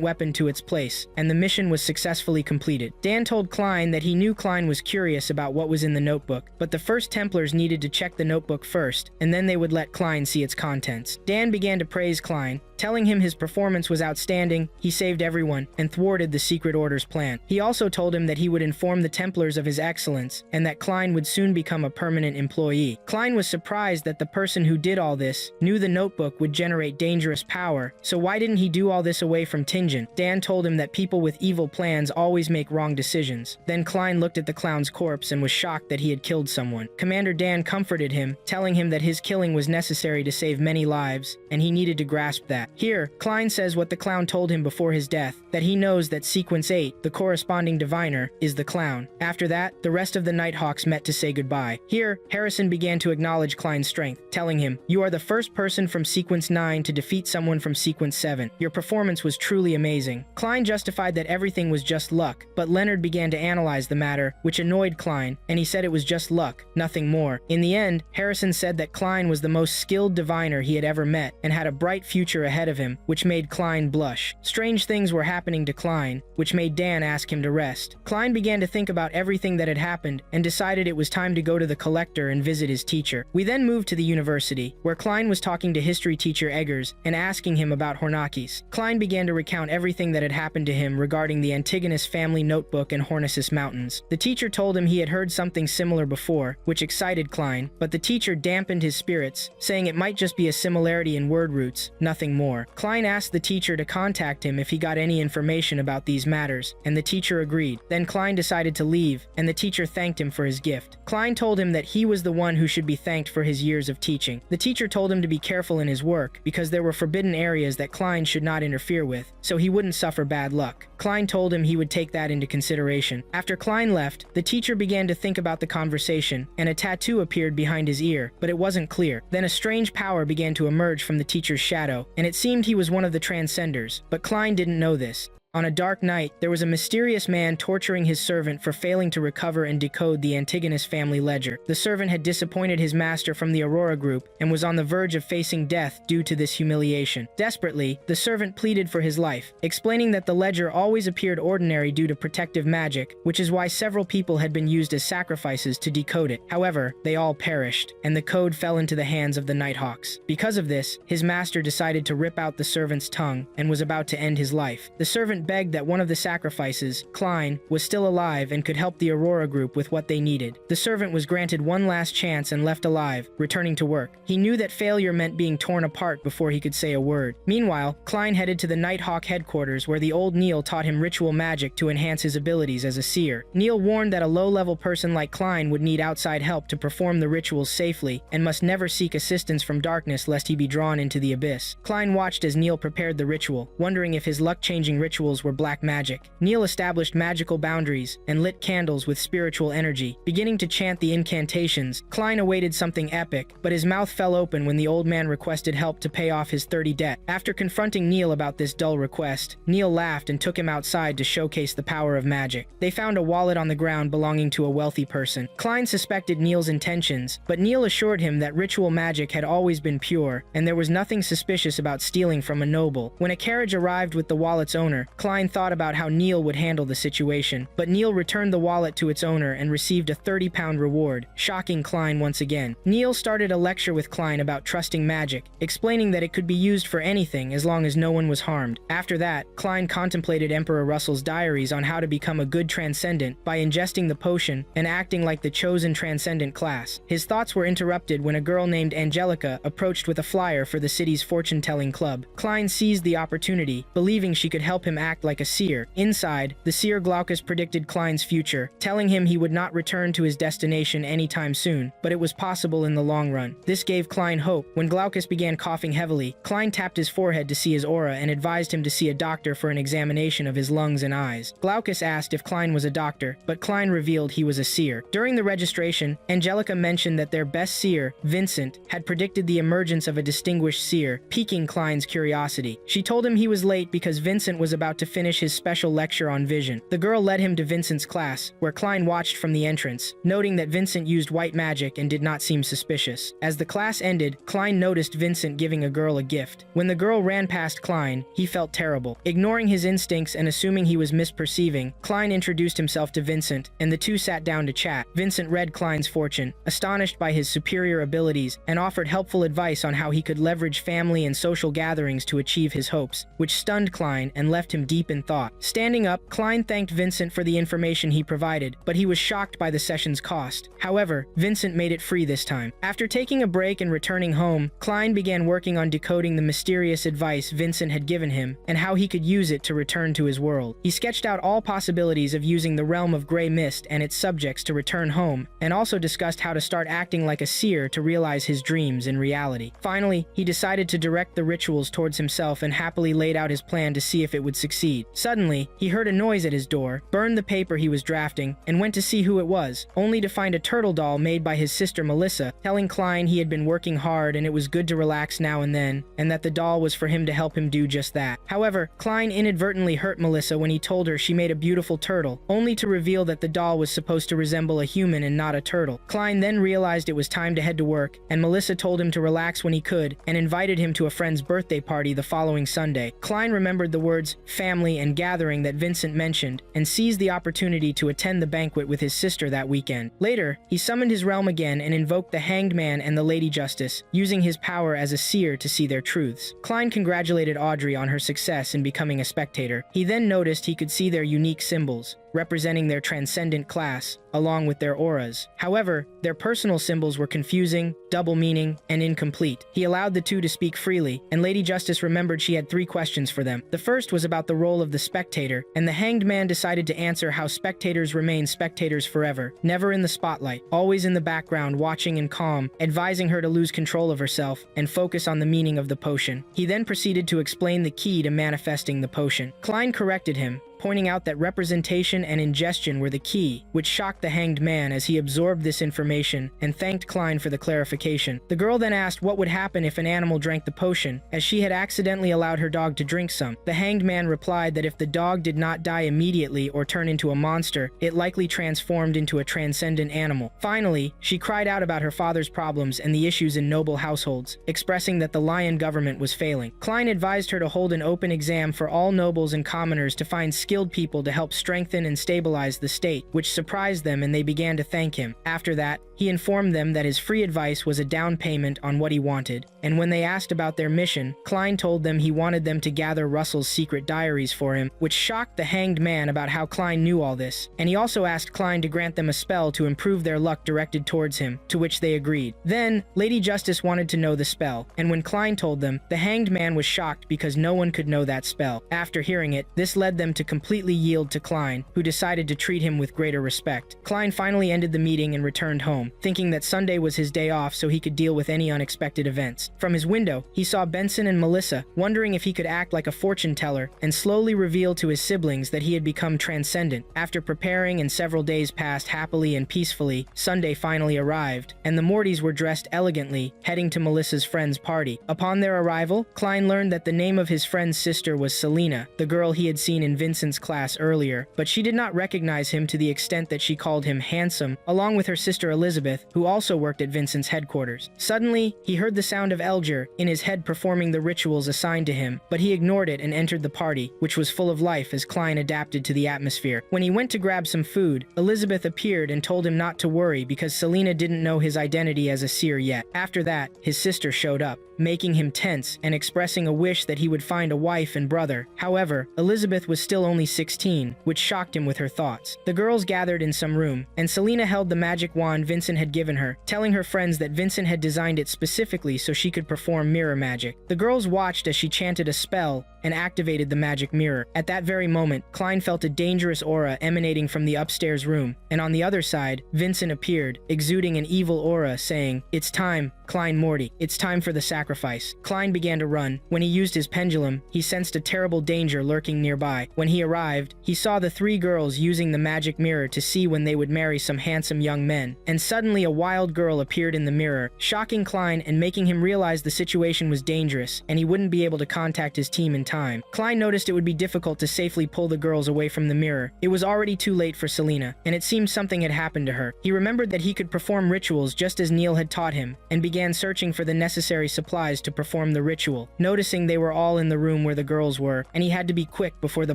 A: weapon to its place, and the mission was successfully completed. Dan told Klein that he knew Klein was curious about what was in the notebook, but the first Templars needed to check the notebook first, and then they would let Klein see its contents. Dan began to praise Klein, telling him his performance was outstanding, he saved everyone, and thwarted the Secret Order's plan. He also told him that he would inform the Templars of his excellence, and that Klein would soon become a permanent employee. Klein was surprised that the person who did all this knew the notebook would generate dangerous power, so why didn't he do all this away from Tingen? Dan told him that people with evil plans always make wrong decisions. Then Klein looked at the clown's corpse and was shocked that he had killed someone. Commander Dan comforted him, telling him that his killing was necessary to save many lives, and he needed to grasp that. Here, Klein says what the clown told him before his death, that he knows that Sequence 8, the corresponding diviner, is the clown. After that, the rest of the Nighthawks met to say goodbye. Here, Harrison began to acknowledge Klein's strength, telling him, "You are the first person from Sequence 9 to defeat someone from Sequence 7. Your performance was truly amazing." Klein justified that everything was just luck, but Leonard began to analyze the matter, which annoyed Klein, and he said it was just luck, nothing more. In the end, Harrison said that Klein was the most skilled diviner he had ever met, and had a bright future ahead of him, which made Klein blush. Strange things were happening to Klein, which made Dan ask him to rest. Klein began to think about everything that had happened, and decided it was time to go to the collector and visit his teacher. We then moved to the university, where Klein was talking to history teacher Eggers, and asking him about Hornakis. Klein began to recount everything that had happened to him regarding the Antigonus family notebook and Hornasis Mountains. The teacher told him he had heard something similar before, which excited Klein, but the teacher dampened his spirits, saying it might just be a similarity in word roots, nothing more. Klein asked the teacher to contact him if he got any information about these matters, and the teacher agreed. Then Klein decided to leave, and the teacher thanked him for his gift. Klein told him that he was the one who should be thanked for his years of teaching. The teacher told him to be careful in his work, because there were forbidden areas that Klein should not interfere with, so he wouldn't suffer bad luck. Klein told him he would take that into consideration. After Klein left, the teacher began to think about the conversation, and a tattoo appeared behind his ear, but it wasn't clear. Then a strange power began to emerge from the teacher's shadow, and it seemed he was one of the Transcenders, but Klein didn't know this. On a dark night, there was a mysterious man torturing his servant for failing to recover and decode the Antigonus family ledger. The servant had disappointed his master from the Aurora group and was on the verge of facing death due to this humiliation. Desperately, the servant pleaded for his life, explaining that the ledger always appeared ordinary due to protective magic, which is why several people had been used as sacrifices to decode it. However, they all perished, and the code fell into the hands of the Nighthawks. Because of this, his master decided to rip out the servant's tongue and was about to end his life. The servant begged that one of the sacrifices, Klein, was still alive and could help the Aurora group with what they needed. The servant was granted one last chance and left alive, returning to work. He knew that failure meant being torn apart before he could say a word. Meanwhile, Klein headed to the Nighthawk headquarters where the old Neil taught him ritual magic to enhance his abilities as a seer. Neil warned that a low-level person like Klein would need outside help to perform the rituals safely and must never seek assistance from darkness lest he be drawn into the abyss. Klein watched as Neil prepared the ritual, wondering if his luck-changing ritual rituals were black magic. Neil established magical boundaries and lit candles with spiritual energy. Beginning to chant the incantations, Klein awaited something epic, but his mouth fell open when the old man requested help to pay off his 30 debt. After confronting Neil about this dull request, Neil laughed and took him outside to showcase the power of magic. They found a wallet on the ground belonging to a wealthy person. Klein suspected Neil's intentions, but Neil assured him that ritual magic had always been pure, and there was nothing suspicious about stealing from a noble. When a carriage arrived with the wallet's owner, Klein thought about how Neil would handle the situation, but Neil returned the wallet to its owner and received a 30-pound reward, shocking Klein once again. Neil started a lecture with Klein about trusting magic, explaining that it could be used for anything as long as no one was harmed. After that, Klein contemplated Emperor Russell's diaries on how to become a good transcendent by ingesting the potion and acting like the chosen transcendent class. His thoughts were interrupted when a girl named Angelica approached with a flyer for the city's fortune-telling club. Klein seized the opportunity, believing she could help him act like a seer. Inside, the seer Glaucus predicted Klein's future, telling him he would not return to his destination anytime soon, but it was possible in the long run. This gave Klein hope. When Glaucus began coughing heavily, Klein tapped his forehead to see his aura and advised him to see a doctor for an examination of his lungs and eyes. Glaucus asked if Klein was a doctor, but Klein revealed he was a seer. During the registration, Angelica mentioned that their best seer, Vincent, had predicted the emergence of a distinguished seer, piquing Klein's curiosity. She told him he was late because Vincent was about to finish his special lecture on vision. The girl led him to Vincent's class, where Klein watched from the entrance, noting that Vincent used white magic and did not seem suspicious. As the class ended, Klein noticed Vincent giving a girl a gift. When the girl ran past Klein, he felt terrible. Ignoring his instincts and assuming he was misperceiving, Klein introduced himself to Vincent, and the two sat down to chat. Vincent read Klein's fortune, astonished by his superior abilities, and offered helpful advice on how he could leverage family and social gatherings to achieve his hopes, which stunned Klein and left him deep in thought. Standing up, Klein thanked Vincent for the information he provided, but he was shocked by the session's cost. However, Vincent made it free this time. After taking a break and returning home, Klein began working on decoding the mysterious advice Vincent had given him and how he could use it to return to his world. He sketched out all possibilities of using the realm of gray mist and its subjects to return home, and also discussed how to start acting like a seer to realize his dreams in reality. Finally, he decided to direct the rituals towards himself and happily laid out his plan to see if it would succeed. Suddenly, he heard a noise at his door, burned the paper he was drafting, and went to see who it was, only to find a turtle doll made by his sister Melissa, telling Klein he had been working hard and it was good to relax now and then, and that the doll was for him to help him do just that. However, Klein inadvertently hurt Melissa when he told her she made a beautiful turtle, only to reveal that the doll was supposed to resemble a human and not a turtle. Klein then realized it was time to head to work, and Melissa told him to relax when he could, and invited him to a friend's birthday party the following Sunday. Klein remembered the words family and gathering that Vincent mentioned, and seized the opportunity to attend the banquet with his sister that weekend. Later, he summoned his realm again and invoked the Hanged Man and the Lady Justice, using his power as a seer to see their truths. Klein congratulated Audrey on her success in becoming a spectator. He then noticed he could see their unique symbols, representing their transcendent class, along with their auras. However, their personal symbols were confusing, double-meaning, and incomplete. He allowed the two to speak freely, and Lady Justice remembered she had 3 questions for them. The first was about the role of the spectator, and the Hanged Man decided to answer how spectators remain spectators forever, never in the spotlight, always in the background watching and calm, advising her to lose control of herself and focus on the meaning of the potion. He then proceeded to explain the key to manifesting the potion. Klein corrected him, pointing out that representation and ingestion were the key, which shocked the Hanged Man as he absorbed this information and thanked Klein for the clarification. The girl then asked what would happen if an animal drank the potion, as she had accidentally allowed her dog to drink some. The Hanged Man replied that if the dog did not die immediately or turn into a monster, it likely transformed into a transcendent animal. Finally, she cried out about her father's problems and the issues in noble households, expressing that the lion government was failing. Klein advised her to hold an open exam for all nobles and commoners to find skilled people to help strengthen and stabilize the state, which surprised them and they began to thank him. After that, he informed them that his free advice was a down payment on what he wanted, and when they asked about their mission, Klein told them he wanted them to gather Russell's secret diaries for him, which shocked the Hanged Man about how Klein knew all this, and he also asked Klein to grant them a spell to improve their luck directed towards him, to which they agreed. Then, Lady Justice wanted to know the spell, and when Klein told them, the Hanged Man was shocked because no one could know that spell. After hearing it, this led them to completely yield to Klein, who decided to treat him with greater respect. Klein finally ended the meeting and returned home. home, thinking that Sunday was his day off so he could deal with any unexpected events. From his window, he saw Benson and Melissa, wondering if he could act like a fortune teller and slowly reveal to his siblings that he had become transcendent. After preparing and several days passed happily and peacefully, Sunday finally arrived, and the Mortys were dressed elegantly, heading to Melissa's friend's party. Upon their arrival, Klein learned that the name of his friend's sister was Selena, the girl he had seen in Vincent's class earlier, but she did not recognize him to the extent that she called him handsome, along with her sister Elizabeth, who also worked at Vincent's headquarters. Suddenly, he heard the sound of Elger in his head performing the rituals assigned to him, but he ignored it and entered the party, which was full of life as Klein adapted to the atmosphere. When he went to grab some food, Elizabeth appeared and told him not to worry because Selena didn't know his identity as a seer yet. After that, his sister showed up, making him tense and expressing a wish that he would find a wife and brother. However, Elizabeth was still only 16, which shocked him with her thoughts. The girls gathered in some room, and Selena held the magic wand Vincent had given her, telling her friends that Vincent had designed it specifically so she could perform mirror magic. The girls watched as she chanted a spell and activated the magic mirror. At that very moment, Klein felt a dangerous aura emanating from the upstairs room, and on the other side, Vincent appeared, exuding an evil aura, saying, "It's time, Klein Morty. It's time for the sacrifice." Klein began to run. When he used his pendulum, he sensed a terrible danger lurking nearby. When he arrived, he saw the three girls using the magic mirror to see when they would marry some handsome young men. And suddenly a wild girl appeared in the mirror, shocking Klein and making him realize the situation was dangerous, and he wouldn't be able to contact his team in time. Klein noticed it would be difficult to safely pull the girls away from the mirror. It was already too late for Selena, and it seemed something had happened to her. He remembered that he could perform rituals just as Neil had taught him, and began searching for the necessary supplies to perform the ritual, noticing they were all in the room where the girls were, and he had to be quick before the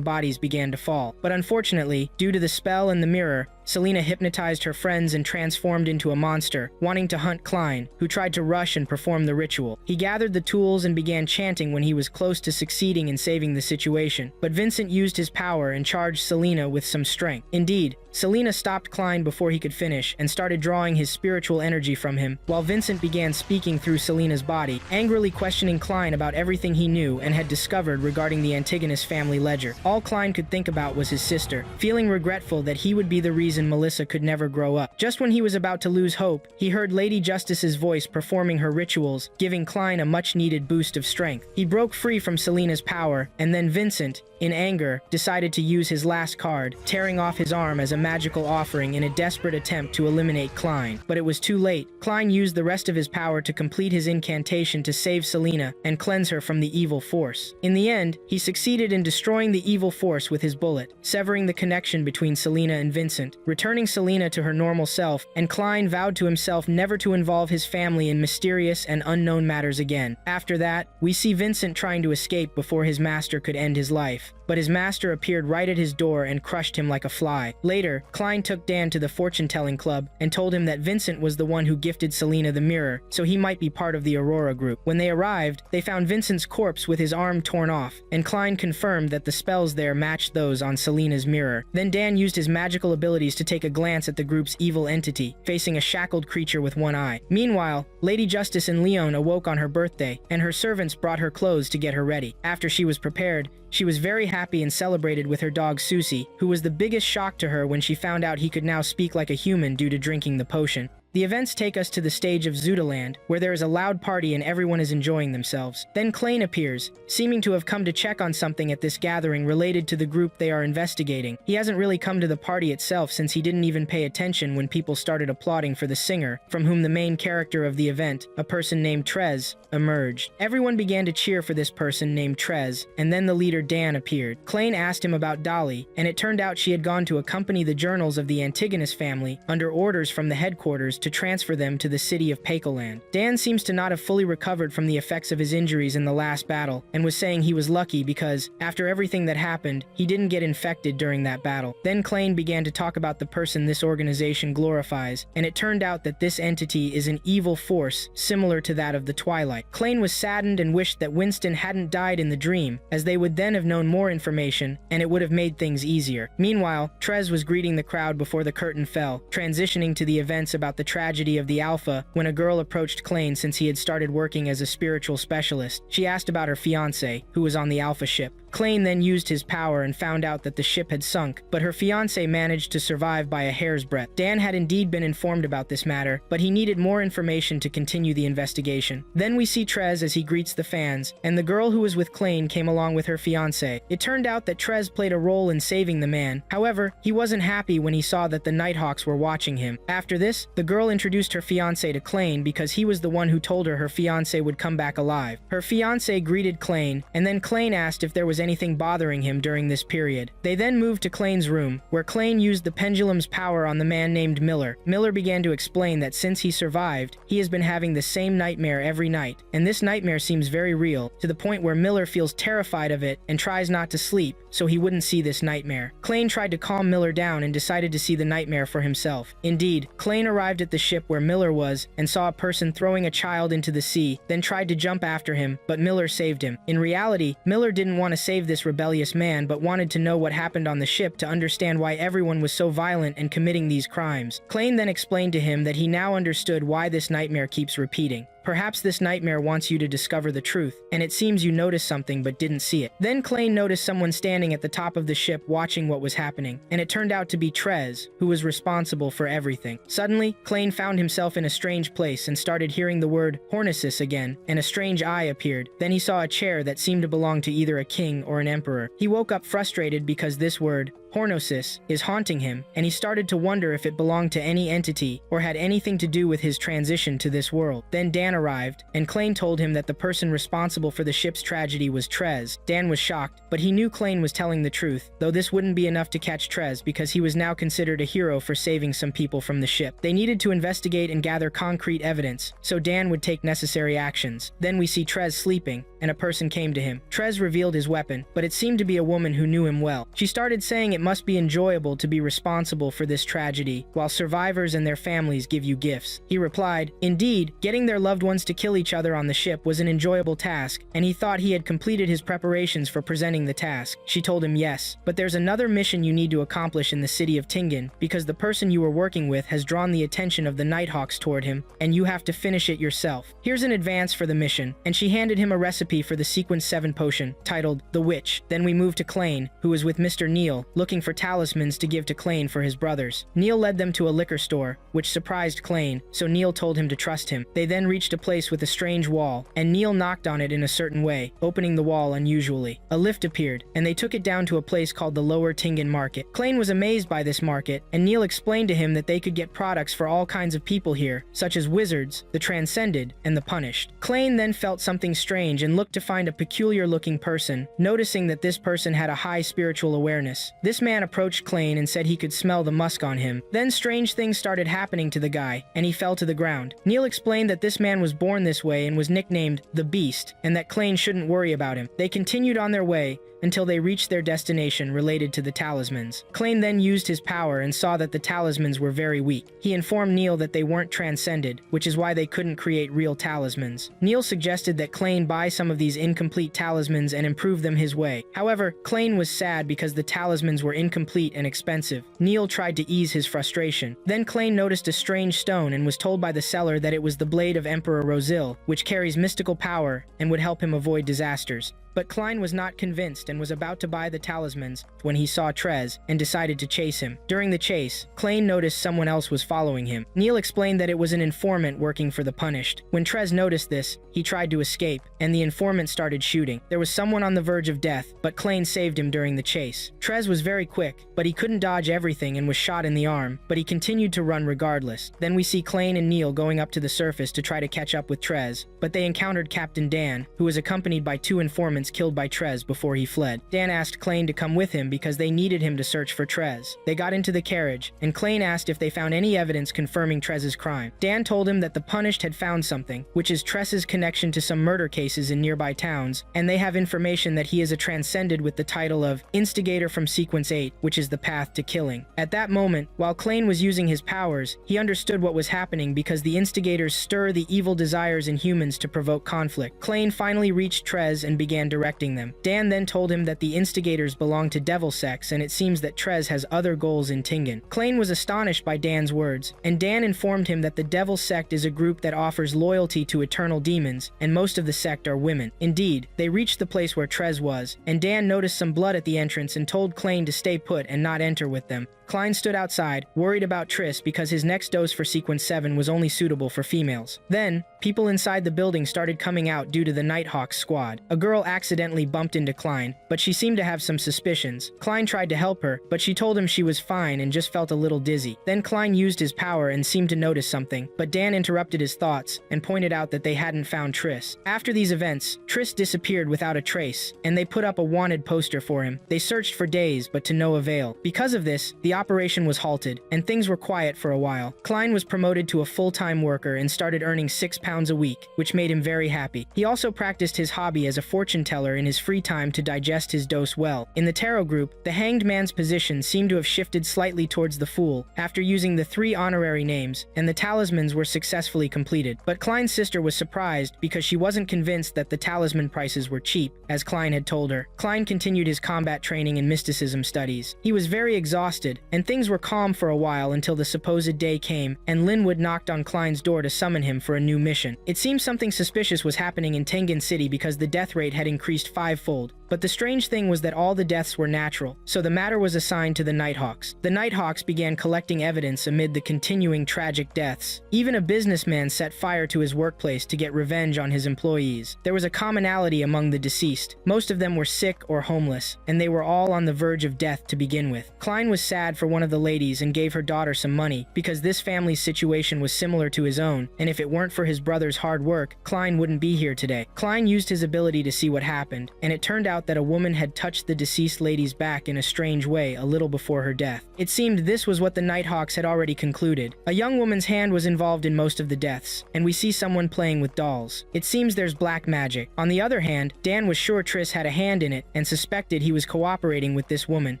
A: bodies began to fall. But unfortunately, due to the spell and the mirror, Selena hypnotized her friends and transformed into a monster, wanting to hunt Klein, who tried to rush and perform the ritual. He gathered the tools and began chanting when he was close to succeeding in saving the situation, but Vincent used his power and charged Selena with some strength. Indeed, Selena stopped Klein before he could finish and started drawing his spiritual energy from him, while Vincent began speaking through Selena's body, angrily questioning Klein about everything he knew and had discovered regarding the Antigonus family ledger. All Klein could think about was his sister, feeling regretful that he would be the reason Melissa could never grow up. Just when he was about to lose hope, he heard Lady Justice's voice performing her rituals, giving Klein a much-needed boost of strength. He broke free from Selena's power, and then Vincent, in anger, decided to use his last card, tearing off his arm as a magical offering in a desperate attempt to eliminate Klein. But it was too late. Klein used the rest of his power to complete his incantation to save Selena and cleanse her from the evil force. In the end, he succeeded in destroying the evil force with his bullet, severing the connection between Selena and Vincent, returning Selena to her normal self, and Klein vowed to himself never to involve his family in mysterious and unknown matters again. After that, we see Vincent trying to escape before his master could end his life, but his master appeared right at his door and crushed him like a fly. Later, Klein took Dan to the fortune-telling club and told him that Vincent was the one who gifted Selena the mirror, so he might be part of the Aurora group. When they arrived, they found Vincent's corpse with his arm torn off, and Klein confirmed that the spells there matched those on Selena's mirror. Then Dan used his magical abilities to take a glance at the group's evil entity, facing a shackled creature with one eye. Meanwhile, Lady Justice in Leon awoke on her birthday, and her servants brought her clothes to get her ready. After she was prepared, she was very happy and celebrated with her dog Susie, who was the biggest shock to her when she found out he could now speak like a human due to drinking the potion. The events take us to the stage of Zootaland, where there is a loud party and everyone is enjoying themselves. Then Klein appears, seeming to have come to check on something at this gathering related to the group they are investigating. He hasn't really come to the party itself since he didn't even pay attention when people started applauding for the singer, from whom the main character of the event, a person named Trez, emerged. Everyone began to cheer for this person named Trez, and then the leader Dan appeared. Klein asked him about Dolly, and it turned out she had gone to accompany the journals of the Antigonus family under orders from the headquarters to transfer them to the city of Pacoland. Dan seems to not have fully recovered from the effects of his injuries in the last battle, and was saying he was lucky because, after everything that happened, he didn't get infected during that battle. Then Klein began to talk about the person this organization glorifies, and it turned out that this entity is an evil force similar to that of the Twilight. Klein was saddened and wished that Winston hadn't died in the dream, as they would then have known more information, and it would have made things easier. Meanwhile, Trez was greeting the crowd before the curtain fell, transitioning to the events about the tragedy of the Alpha when a girl approached Klein since he had started working as a spiritual specialist. She asked about her fiancé, who was on the Alpha ship. Klain then used his power and found out that the ship had sunk, but her fiancé managed to survive by a hair's breadth. Dan had indeed been informed about this matter, but he needed more information to continue the investigation. Then we see Trez as he greets the fans, and the girl who was with Klain came along with her fiancé. It turned out that Trez played a role in saving the man. However, he wasn't happy when he saw that the Nighthawks were watching him. After this, the girl introduced her fiancé to Klain because he was the one who told her fiancé would come back alive. Her fiancé greeted Klain, and then Klain asked if there was anything bothering him during this period. They then moved to Klain's room, where Klain used the pendulum's power on the man named Miller. Miller began to explain that since he survived, he has been having the same nightmare every night, and this nightmare seems very real, to the point where Miller feels terrified of it and tries not to sleep so he wouldn't see this nightmare. Klain tried to calm Miller down and decided to see the nightmare for himself. Indeed, Klain arrived at the ship where Miller was and saw a person throwing a child into the sea, then tried to jump after him, but Miller saved him. In reality, Miller didn't want to save this rebellious man, but wanted to know what happened on the ship to understand why everyone was so violent and committing these crimes. Klain then explained to him that he now understood why this nightmare keeps repeating. Perhaps this nightmare wants you to discover the truth, and it seems you noticed something but didn't see it. Then Klain noticed someone standing at the top of the ship watching what was happening, and it turned out to be Trez, who was responsible for everything. Suddenly, Klain found himself in a strange place and started hearing the word Hornesis again, and a strange eye appeared. Then he saw a chair that seemed to belong to either a king or an emperor. He woke up frustrated because this word, Hornosis, is haunting him, and he started to wonder if it belonged to any entity or had anything to do with his transition to this world. Then Dan arrived, and Klain told him that the person responsible for the ship's tragedy was Trez. Dan was shocked, but he knew Klain was telling the truth, though this wouldn't be enough to catch Trez because he was now considered a hero for saving some people from the ship. They needed to investigate and gather concrete evidence, so Dan would take necessary actions. Then we see Trez sleeping, and a person came to him. Trez revealed his weapon, but it seemed to be a woman who knew him well. She started saying it must be enjoyable to be responsible for this tragedy, while survivors and their families give you gifts. He replied, indeed, getting their loved ones to kill each other on the ship was an enjoyable task, and he thought he had completed his preparations for presenting the task. She told him yes, but there's another mission you need to accomplish in the city of Tengen, because the person you were working with has drawn the attention of the Nighthawks toward him, and you have to finish it yourself. Here's an advance for the mission, and she handed him a recipe for the Sequence 7 potion, titled The Witch. Then we moved to Klain, who was with Mr. Neil, looking for talismans to give to Klain for his brothers. Neil led them to a liquor store, which surprised Klain, so Neil told him to trust him. They then reached a place with a strange wall, and Neil knocked on it in a certain way, opening the wall unusually. A lift appeared, and they took it down to a place called the Lower Tengen Market. Klain was amazed by this market, and Neil explained to him that they could get products for all kinds of people here, such as wizards, the transcended, and the punished. Klain then felt something strange and looked to find a peculiar-looking person, noticing that this person had a high spiritual awareness. This man approached Klain and said he could smell the musk on him. Then strange things started happening to the guy, and he fell to the ground. Neil explained that this man was born this way and was nicknamed the Beast, and that Klain shouldn't worry about him. They continued on their way until they reached their destination related to the talismans. Klain then used his power and saw that the talismans were very weak. He informed Neil that they weren't transcended, which is why they couldn't create real talismans. Neil suggested that Klain buy some of these incomplete talismans and improve them his way. However, Klain was sad because the talismans were incomplete and expensive. Neil tried to ease his frustration. Then Klain noticed a strange stone and was told by the seller that it was the blade of Emperor Rosil, which carries mystical power and would help him avoid disasters. But Klain was not convinced and was about to buy the talismans when he saw Trez and decided to chase him. During the chase, Klain noticed someone else was following him. Neil explained that it was an informant working for the punished. When Trez noticed this, he tried to escape, and the informant started shooting. There was someone on the verge of death, but Klain saved him during the chase. Trez was very quick, but he couldn't dodge everything and was shot in the arm, but he continued to run regardless. Then we see Klain and Neil going up to the surface to try to catch up with Trez, but they encountered Captain Dan, who was accompanied by 2 informants killed by Trez before he fled. Dan asked Klain to come with him because they needed him to search for Trez. They got into the carriage, and Klain asked if they found any evidence confirming Trez's crime. Dan told him that the punished had found something, which is Trez's connection to some murder cases in nearby towns, and they have information that he is a transcended with the title of Instigator from Sequence 8, which is the path to killing. At that moment, while Klain was using his powers, he understood what was happening because the instigators stir the evil desires in humans to provoke conflict. Klain finally reached Trez and began directing them. Dan then told him that the instigators belong to devil sects, and it seems that Trez has other goals in Tengen. Klein was astonished by Dan's words, and Dan informed him that the devil sect is a group that offers loyalty to eternal demons, and most of the sect are women. Indeed, they reached the place where Trez was, and Dan noticed some blood at the entrance and told Klein to stay put and not enter with them. Klein stood outside, worried about Triss because his next dose for Sequence 7 was only suitable for females. Then, people inside the building started coming out due to the Nighthawks squad. A girl accidentally bumped into Klein, but she seemed to have some suspicions. Klein tried to help her, but she told him she was fine and just felt a little dizzy. Then Klein used his power and seemed to notice something, but Dan interrupted his thoughts and pointed out that they hadn't found Triss. After these events, Triss disappeared without a trace, and they put up a wanted poster for him. They searched for days, but to no avail. Because of this, the operation was halted, and things were quiet for a while. Klein was promoted to a full-time worker and started earning £6 a week, which made him very happy. He also practiced his hobby as a fortune teller in his free time to digest his dose well. In the tarot group, the Hanged Man's position seemed to have shifted slightly towards the Fool after using the 3 honorary names, and the talismans were successfully completed. But Klein's sister was surprised because she wasn't convinced that the talisman prices were cheap, as Klein had told her. Klein continued his combat training and mysticism studies. He was very exhausted, and things were calm for a while until the supposed day came, and Linwood knocked on Klein's door to summon him for a new mission. It seemed something suspicious was happening in Tengen City because the death rate had increased 5-fold. But the strange thing was that all the deaths were natural, so the matter was assigned to the Nighthawks. The Nighthawks began collecting evidence amid the continuing tragic deaths. Even a businessman set fire to his workplace to get revenge on his employees. There was a commonality among the deceased. Most of them were sick or homeless, and they were all on the verge of death to begin with. Klein was sad for one of the ladies and gave her daughter some money, because this family's situation was similar to his own, and if it weren't for his brother's hard work, Klein wouldn't be here today. Klein used his ability to see what happened, and it turned out that a woman had touched the deceased lady's back in a strange way a little before her death. It seemed this was what the Nighthawks had already concluded. A young woman's hand was involved in most of the deaths, and we see someone playing with dolls. It seems there's black magic. On the other hand, Dan was sure Triss had a hand in it and suspected he was cooperating with this woman,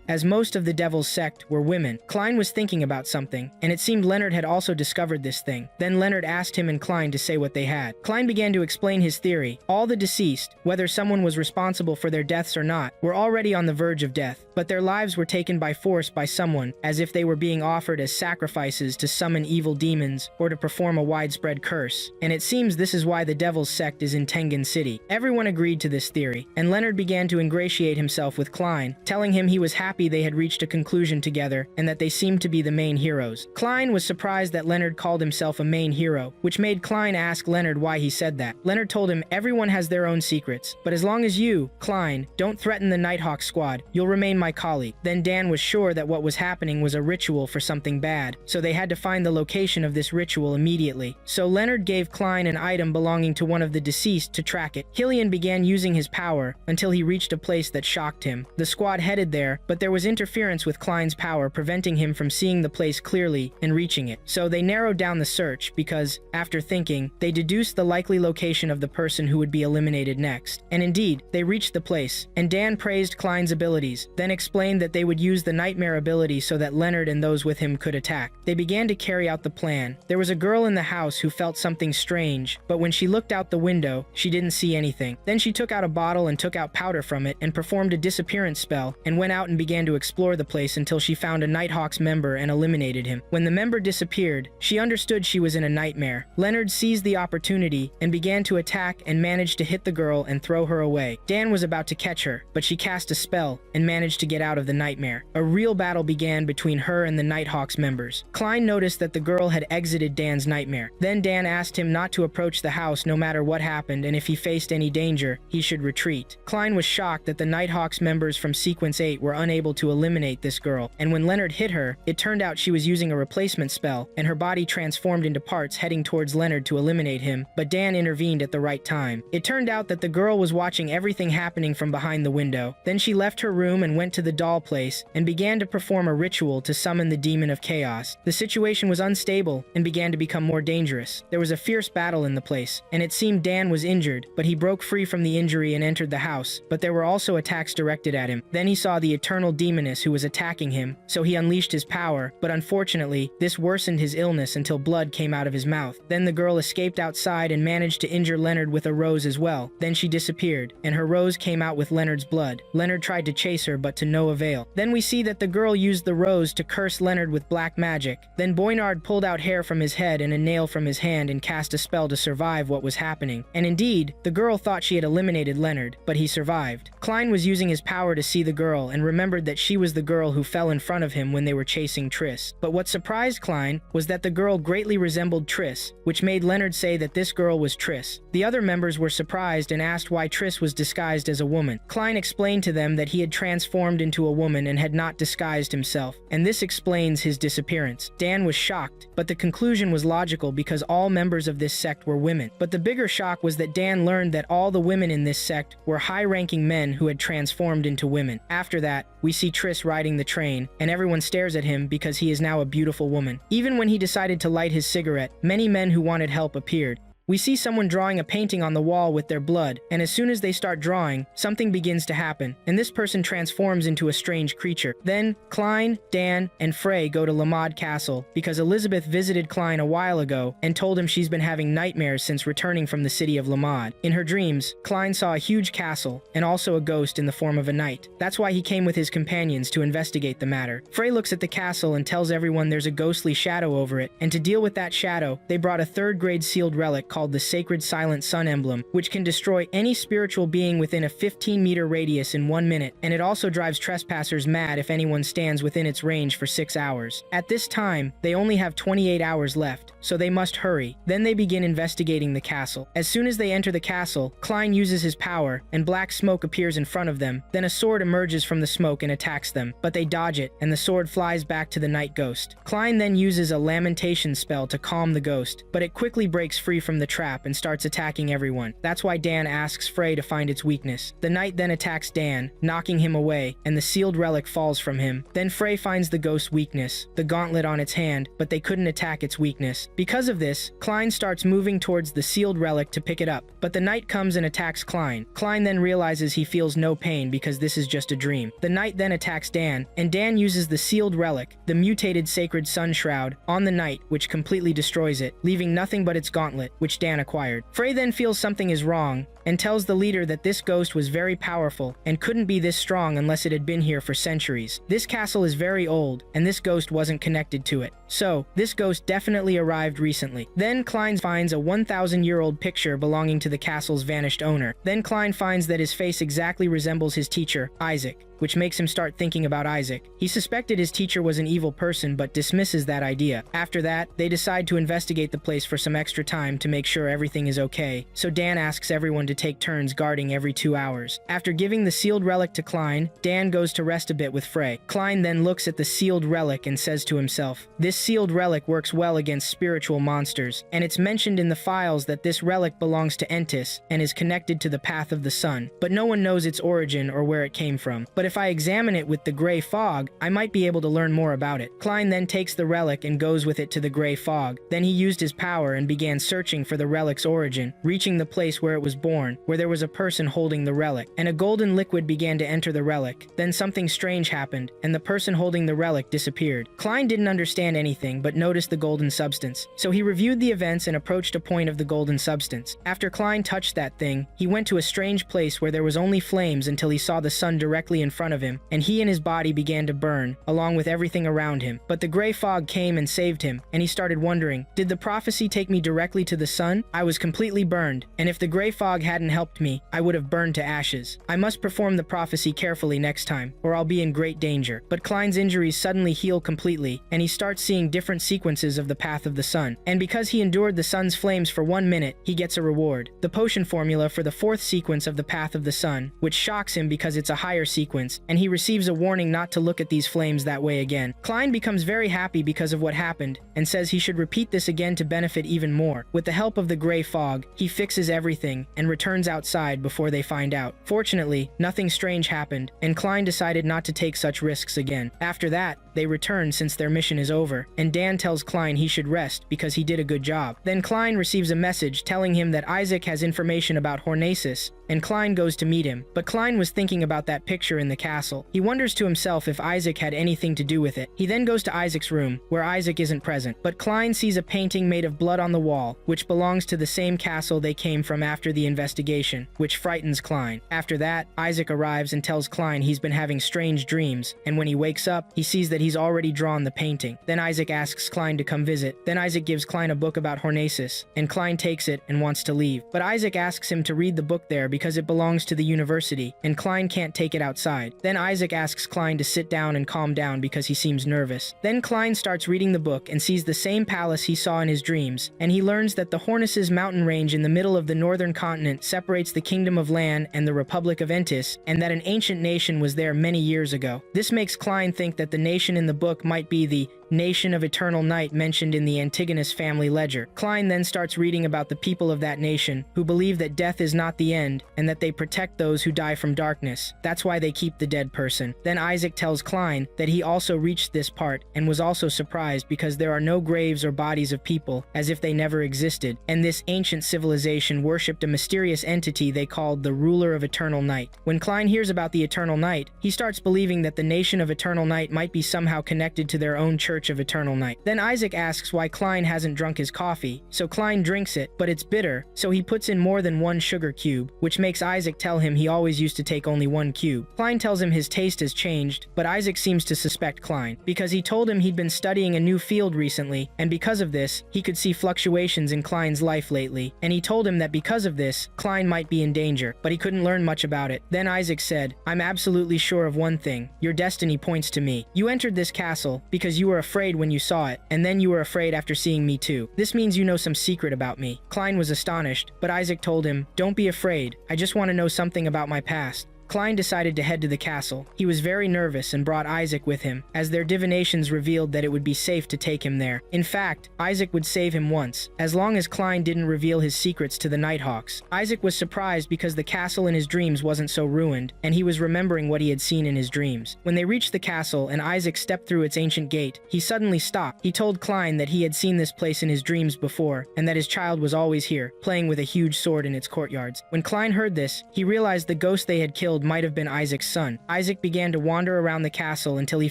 A: as most of the Devil's sect were women. Klein was thinking about something, and it seemed Leonard had also discovered this thing. Then Leonard asked him and Klein to say what they had. Klein began to explain his theory. All the deceased, whether someone was responsible for their deaths or not, were already on the verge of death, but their lives were taken by force by someone, as if they were being offered as sacrifices to summon evil demons or to perform a widespread curse. And it seems this is why the Devil's sect is in Tengen City. Everyone agreed to this theory, and Leonard began to ingratiate himself with Klein, telling him he was happy they had reached a conclusion together and that they seemed to be the main heroes. Klein was surprised that Leonard called himself a main hero, which made Klein ask Leonard why he said that. Leonard told him everyone has their own secrets, but as long as you, Klein, don't threaten the Nighthawk squad, you'll remain my colleague. Then Dan was sure that what was happening was a ritual for something bad, so they had to find the location of this ritual immediately. So Leonard gave Klein an item belonging to one of the deceased to track it. Killian began using his power until he reached a place that shocked him. The squad headed there, but there was interference with Klein's power preventing him from seeing the place clearly and reaching it. So they narrowed down the search because, after thinking, they deduced the likely location of the person who would be eliminated next. And indeed, they reached the place, and Dan praised Klein's abilities, then explained that they would use the nightmare ability so that Leonard and those with him could attack. They began to carry out the plan. There was a girl in the house who felt something strange, but when she looked out the window, she didn't see anything. Then she took out a bottle and took out powder from it and performed a disappearance spell and went out and began to explore the place until she found a Nighthawks member and eliminated him. When the member disappeared, she understood she was in a nightmare. Leonard seized the opportunity and began to attack and managed to hit the girl and throw her away. Dan was about to catch her, but she cast a spell and managed to get out of the nightmare. A real battle began between her and the Nighthawks members. Klein noticed that the girl had exited Dan's nightmare. Then Dan asked him not to approach the house no matter what happened, and if he faced any danger, he should retreat. Klein was shocked that the Nighthawks members from Sequence 8 were unable to eliminate this girl, and when Leonard hit her, it turned out she was using a replacement spell, and her body transformed into parts heading towards Leonard to eliminate him, but Dan intervened at the right time. It turned out that the girl was watching everything happening from behind the window. Then she left her room and went to the doll place and began to perform a ritual to summon the demon of chaos. The situation was unstable and began to become more dangerous. There was a fierce battle in the place, and it seemed Dan was injured, but he broke free from the injury and entered the house, but there were also attacks directed at him. Then he saw the eternal demoness who was attacking him, so he unleashed his power, but unfortunately, this worsened his illness until blood came out of his mouth. Then the girl escaped outside and managed to injure Leonard with a rose as well. Then she disappeared, and her rose came out with Leonard's blood. Leonard tried to chase her, but to no avail. Then we see that the girl used the rose to curse Leonard with black magic. Then Boynard pulled out hair from his head and a nail from his hand and cast a spell to survive what was happening. And indeed, the girl thought she had eliminated Leonard, but he survived. Klein was using his power to see the girl and remembered that she was the girl who fell in front of him when they were chasing Triss. But what surprised Klein was that the girl greatly resembled Triss, which made Leonard say that this girl was Triss. The other members were surprised and asked why Triss was disguised as a woman. Klein explained to them that he had transformed into a woman and had not disguised himself, and this explains his disappearance. Dan was shocked, but the conclusion was logical because all members of this sect were women. But the bigger shock was that Dan learned that all the women in this sect were high-ranking men who had transformed into women. After that, we see Triss riding the train, and everyone stares at him because he is now a beautiful woman. Even when he decided to light his cigarette, many men who wanted help appeared. We see someone drawing a painting on the wall with their blood, and as soon as they start drawing, something begins to happen, and this person transforms into a strange creature. Then, Klein, Dan, and Frey go to Lamad Castle because Elizabeth visited Klein a while ago and told him she's been having nightmares since returning from the city of Lamad. In her dreams, Klein saw a huge castle and also a ghost in the form of a knight. That's why he came with his companions to investigate the matter. Frey looks at the castle and tells everyone there's a ghostly shadow over it, and to deal with that shadow, they brought a third-grade sealed relic called the Sacred Silent Sun Emblem, which can destroy any spiritual being within a 15-meter radius in 1 minute, and it also drives trespassers mad if anyone stands within its range for 6 hours. At this time, they only have 28 hours left, so they must hurry. Then they begin investigating the castle. As soon as they enter the castle, Klein uses his power, and black smoke appears in front of them. Then a sword emerges from the smoke and attacks them, but they dodge it, and the sword flies back to the night ghost. Klein then uses a lamentation spell to calm the ghost, but it quickly breaks free from the trap and starts attacking everyone. That's why Dan asks Frey to find its weakness. The knight then attacks Dan, knocking him away, and the sealed relic falls from him. Then Frey finds the ghost's weakness, the gauntlet on its hand, but they couldn't attack its weakness. Because of this, Klein starts moving towards the sealed relic to pick it up, but the knight comes and attacks Klein. Klein then realizes he feels no pain because this is just a dream. The knight then attacks Dan, and Dan uses the sealed relic, the mutated sacred sun shroud, on the knight, which completely destroys it, leaving nothing but its gauntlet, which Dan acquired. Frey then feels something is wrong and tells the leader that this ghost was very powerful and couldn't be this strong unless it had been here for centuries. This castle is very old, and this ghost wasn't connected to it. So, this ghost definitely arrived recently. Then Klein finds a 1,000-year-old picture belonging to the castle's vanished owner. Then Klein finds that his face exactly resembles his teacher, Isaac, which makes him start thinking about Isaac. He suspected his teacher was an evil person, but dismisses that idea. After that, they decide to investigate the place for some extra time to make sure everything is okay, so Dan asks everyone to take turns guarding every 2 hours. After giving the sealed relic to Klein, Dan goes to rest a bit with Frey. Klein then looks at the sealed relic and says to himself, "This sealed relic works well against spiritual monsters, and it's mentioned in the files that this relic belongs to Entis and is connected to the path of the sun, but no one knows its origin or where it came from. But if I examine it with the gray fog, I might be able to learn more about it." Klein then takes the relic and goes with it to the gray fog. Then he used his power and began searching for the relic's origin, reaching the place where it was born, where there was a person holding the relic, and a golden liquid began to enter the relic. Then something strange happened, and the person holding the relic disappeared. Klein didn't understand anything, but noticed the golden substance. So he reviewed the events and approached a point of the golden substance. After Klein touched that thing, he went to a strange place where there was only flames until he saw the sun directly in front of him, and he and his body began to burn, along with everything around him. But the gray fog came and saved him, and he started wondering, did the prophecy take me directly to the sun? I was completely burned, and if the gray fog hadn't helped me, I would have burned to ashes. I must perform the prophecy carefully next time, or I'll be in great danger. But Klein's injuries suddenly heal completely, and he starts seeing different sequences of the path of the sun. And because he endured the sun's flames for 1 minute, he gets a reward. The potion formula for the 4th sequence of the path of the sun, which shocks him because it's a higher sequence, and he receives a warning not to look at these flames that way again. Klein becomes very happy because of what happened, and says he should repeat this again to benefit even more. With the help of the gray fog, he fixes everything, and returns outside before they find out. Fortunately, nothing strange happened, and Klein decided not to take such risks again. After that, they return since their mission is over, and Dan tells Klein he should rest because he did a good job. Then Klein receives a message telling him that Isaac has information about Hornesis, and Klein goes to meet him. But Klein was thinking about that picture in the castle. He wonders to himself if Isaac had anything to do with it. He then goes to Isaac's room, where Isaac isn't present. But Klein sees a painting made of blood on the wall, which belongs to the same castle they came from after the investigation, which frightens Klein. After that, Isaac arrives and tells Klein he's been having strange dreams, and when he wakes up, he sees that he's already drawn the painting. Then Isaac asks Klein to come visit. Then Isaac gives Klein a book about Hornesis, and Klein takes it and wants to leave. But Isaac asks him to read the book there because it belongs to the university, and Klein can't take it outside. Then Isaac asks Klein to sit down and calm down because he seems nervous. Then Klein starts reading the book and sees the same palace he saw in his dreams, and he learns that the Hornesis mountain range in the middle of the northern continent separates the Kingdom of Lan and the Republic of Entis, and that an ancient nation was there many years ago. This makes Klein think that the nation in the book might be the Nation of Eternal Night mentioned in the Antigonus family ledger. Klein then starts reading about the people of that nation, who believe that death is not the end, and that they protect those who die from darkness. That's why they keep the dead person. Then Isaac tells Klein that he also reached this part, and was also surprised because there are no graves or bodies of people, as if they never existed, and this ancient civilization worshipped a mysterious entity they called the Ruler of Eternal Night. When Klein hears about the Eternal Night, he starts believing that the Nation of Eternal Night might be somehow connected to their own Church of Eternal Night. Then Isaac asks why Klein hasn't drunk his coffee, so Klein drinks it, but it's bitter, so he puts in more than one sugar cube, which makes Isaac tell him he always used to take only one cube. Klein tells him his taste has changed, but Isaac seems to suspect Klein, because he told him he'd been studying a new field recently, and because of this, he could see fluctuations in Klein's life lately, and he told him that because of this, Klein might be in danger, but he couldn't learn much about it. Then Isaac said, "I'm absolutely sure of one thing. Your destiny points to me. You entered this castle because you were afraid when you saw it, and then you were afraid after seeing me too. This means you know some secret about me." Klein was astonished, but Isaac told him, "Don't be afraid. I just want to know something about my past." Klein decided to head to the castle. He was very nervous and brought Isaac with him, as their divinations revealed that it would be safe to take him there. In fact, Isaac would save him once, as long as Klein didn't reveal his secrets to the Nighthawks. Isaac was surprised because the castle in his dreams wasn't so ruined, and he was remembering what he had seen in his dreams. When they reached the castle and Isaac stepped through its ancient gate, he suddenly stopped. He told Klein that he had seen this place in his dreams before, and that his child was always here, playing with a huge sword in its courtyards. When Klein heard this, he realized the ghost they had killed might have been Isaac's son. Isaac began to wander around the castle until he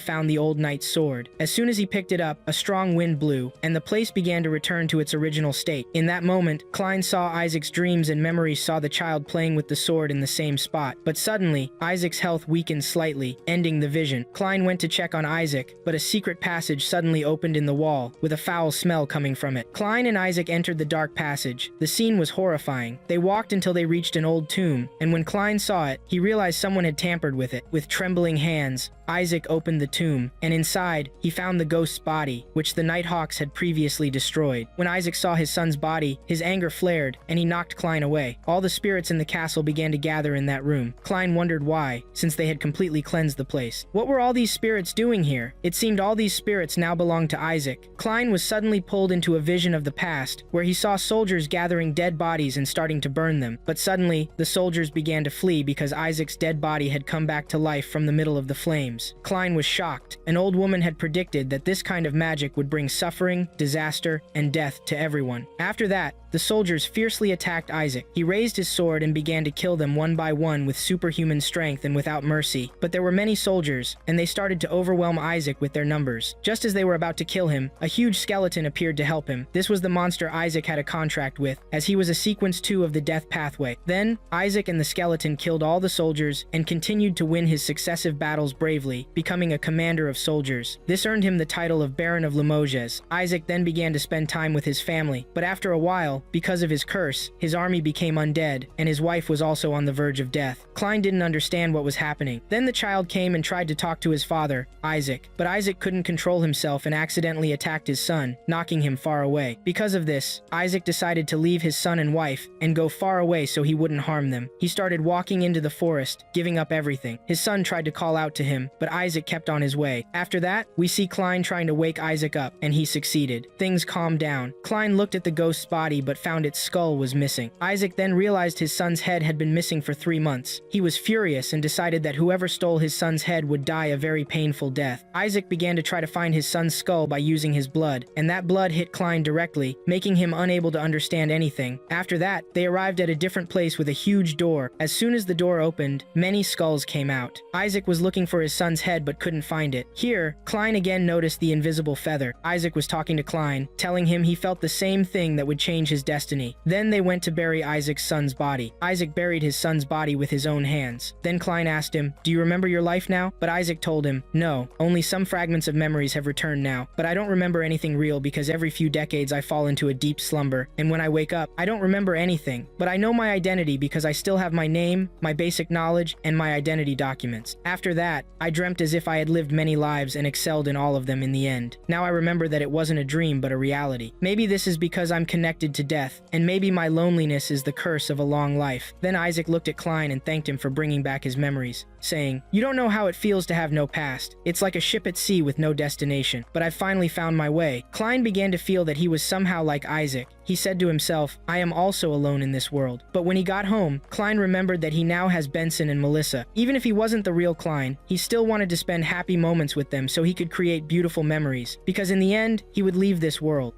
A: found the old knight's sword. As soon as he picked it up, a strong wind blew, and the place began to return to its original state. In that moment, Klein saw Isaac's dreams and memories saw the child playing with the sword in the same spot. But suddenly, Isaac's health weakened slightly, ending the vision. Klein went to check on Isaac, but a secret passage suddenly opened in the wall, with a foul smell coming from it. Klein and Isaac entered the dark passage. The scene was horrifying. They walked until they reached an old tomb, and when Klein saw it, he realized someone had tampered with it. With trembling hands, Isaac opened the tomb, and inside, he found the ghost's body, which the Nighthawks had previously destroyed. When Isaac saw his son's body, his anger flared, and he knocked Klein away. All the spirits in the castle began to gather in that room. Klein wondered why, since they had completely cleansed the place. What were all these spirits doing here? It seemed all these spirits now belonged to Isaac. Klein was suddenly pulled into a vision of the past, where he saw soldiers gathering dead bodies and starting to burn them. But suddenly, the soldiers began to flee because Isaac's dead body had come back to life from the middle of the flames. Klein was shocked. An old woman had predicted that this kind of magic would bring suffering, disaster, and death to everyone. After that, the soldiers fiercely attacked Isaac. He raised his sword and began to kill them one by one with superhuman strength and without mercy. But there were many soldiers, and they started to overwhelm Isaac with their numbers. Just as they were about to kill him, a huge skeleton appeared to help him. This was the monster Isaac had a contract with, as he was a sequence 2 of the death pathway. Then, Isaac and the skeleton killed all the soldiers and continued to win his successive battles bravely, becoming a commander of soldiers. This earned him the title of Baron of Limoges. Isaac then began to spend time with his family, but after a while, because of his curse, his army became undead, and his wife was also on the verge of death. Klein didn't understand what was happening. Then the child came and tried to talk to his father, Isaac, but Isaac couldn't control himself and accidentally attacked his son, knocking him far away. Because of this, Isaac decided to leave his son and wife and go far away so he wouldn't harm them. He started walking into the forest, giving up everything. His son tried to call out to him, but Isaac kept on his way. After that, we see Klein trying to wake Isaac up, and he succeeded. Things calmed down. Klein looked at the ghost's body but found its skull was missing. Isaac then realized his son's head had been missing for 3 months. He was furious and decided that whoever stole his son's head would die a very painful death. Isaac began to try to find his son's skull by using his blood, and that blood hit Klein directly, making him unable to understand anything. After that, they arrived at a different place with a huge door. As soon as the door opened, many skulls came out. Isaac was looking for his son's head but couldn't find it. Here, Klein again noticed the invisible feather. Isaac was talking to Klein, telling him he felt the same thing that would change his destiny. Then they went to bury Isaac's son's body. Isaac buried his son's body with his own hands. Then Klein asked him, "Do you remember your life now?" But Isaac told him, "No, only some fragments of memories have returned now, but I don't remember anything real because every few decades I fall into a deep slumber, and when I wake up, I don't remember anything, but I know my identity because I still have my name, my basic knowledge, and my identity documents. After that, I dreamt as if I had lived many lives and excelled in all of them in the end. Now I remember that it wasn't a dream but a reality. Maybe this is because I'm connected to death, and maybe my loneliness is the curse of a long life." Then Isaac looked at Klein and thanked him for bringing back his memories, saying, "You don't know how it feels to have no past. It's like a ship at sea with no destination, but I've finally found my way." Klein began to feel that he was somehow like Isaac. He said to himself, "I am also alone in this world." But when he got home, Klein remembered that he now has Benson and Melissa. Even if he wasn't the real Klein, he still wanted to spend happy moments with them so he could create beautiful memories, because in the end, he would leave this world.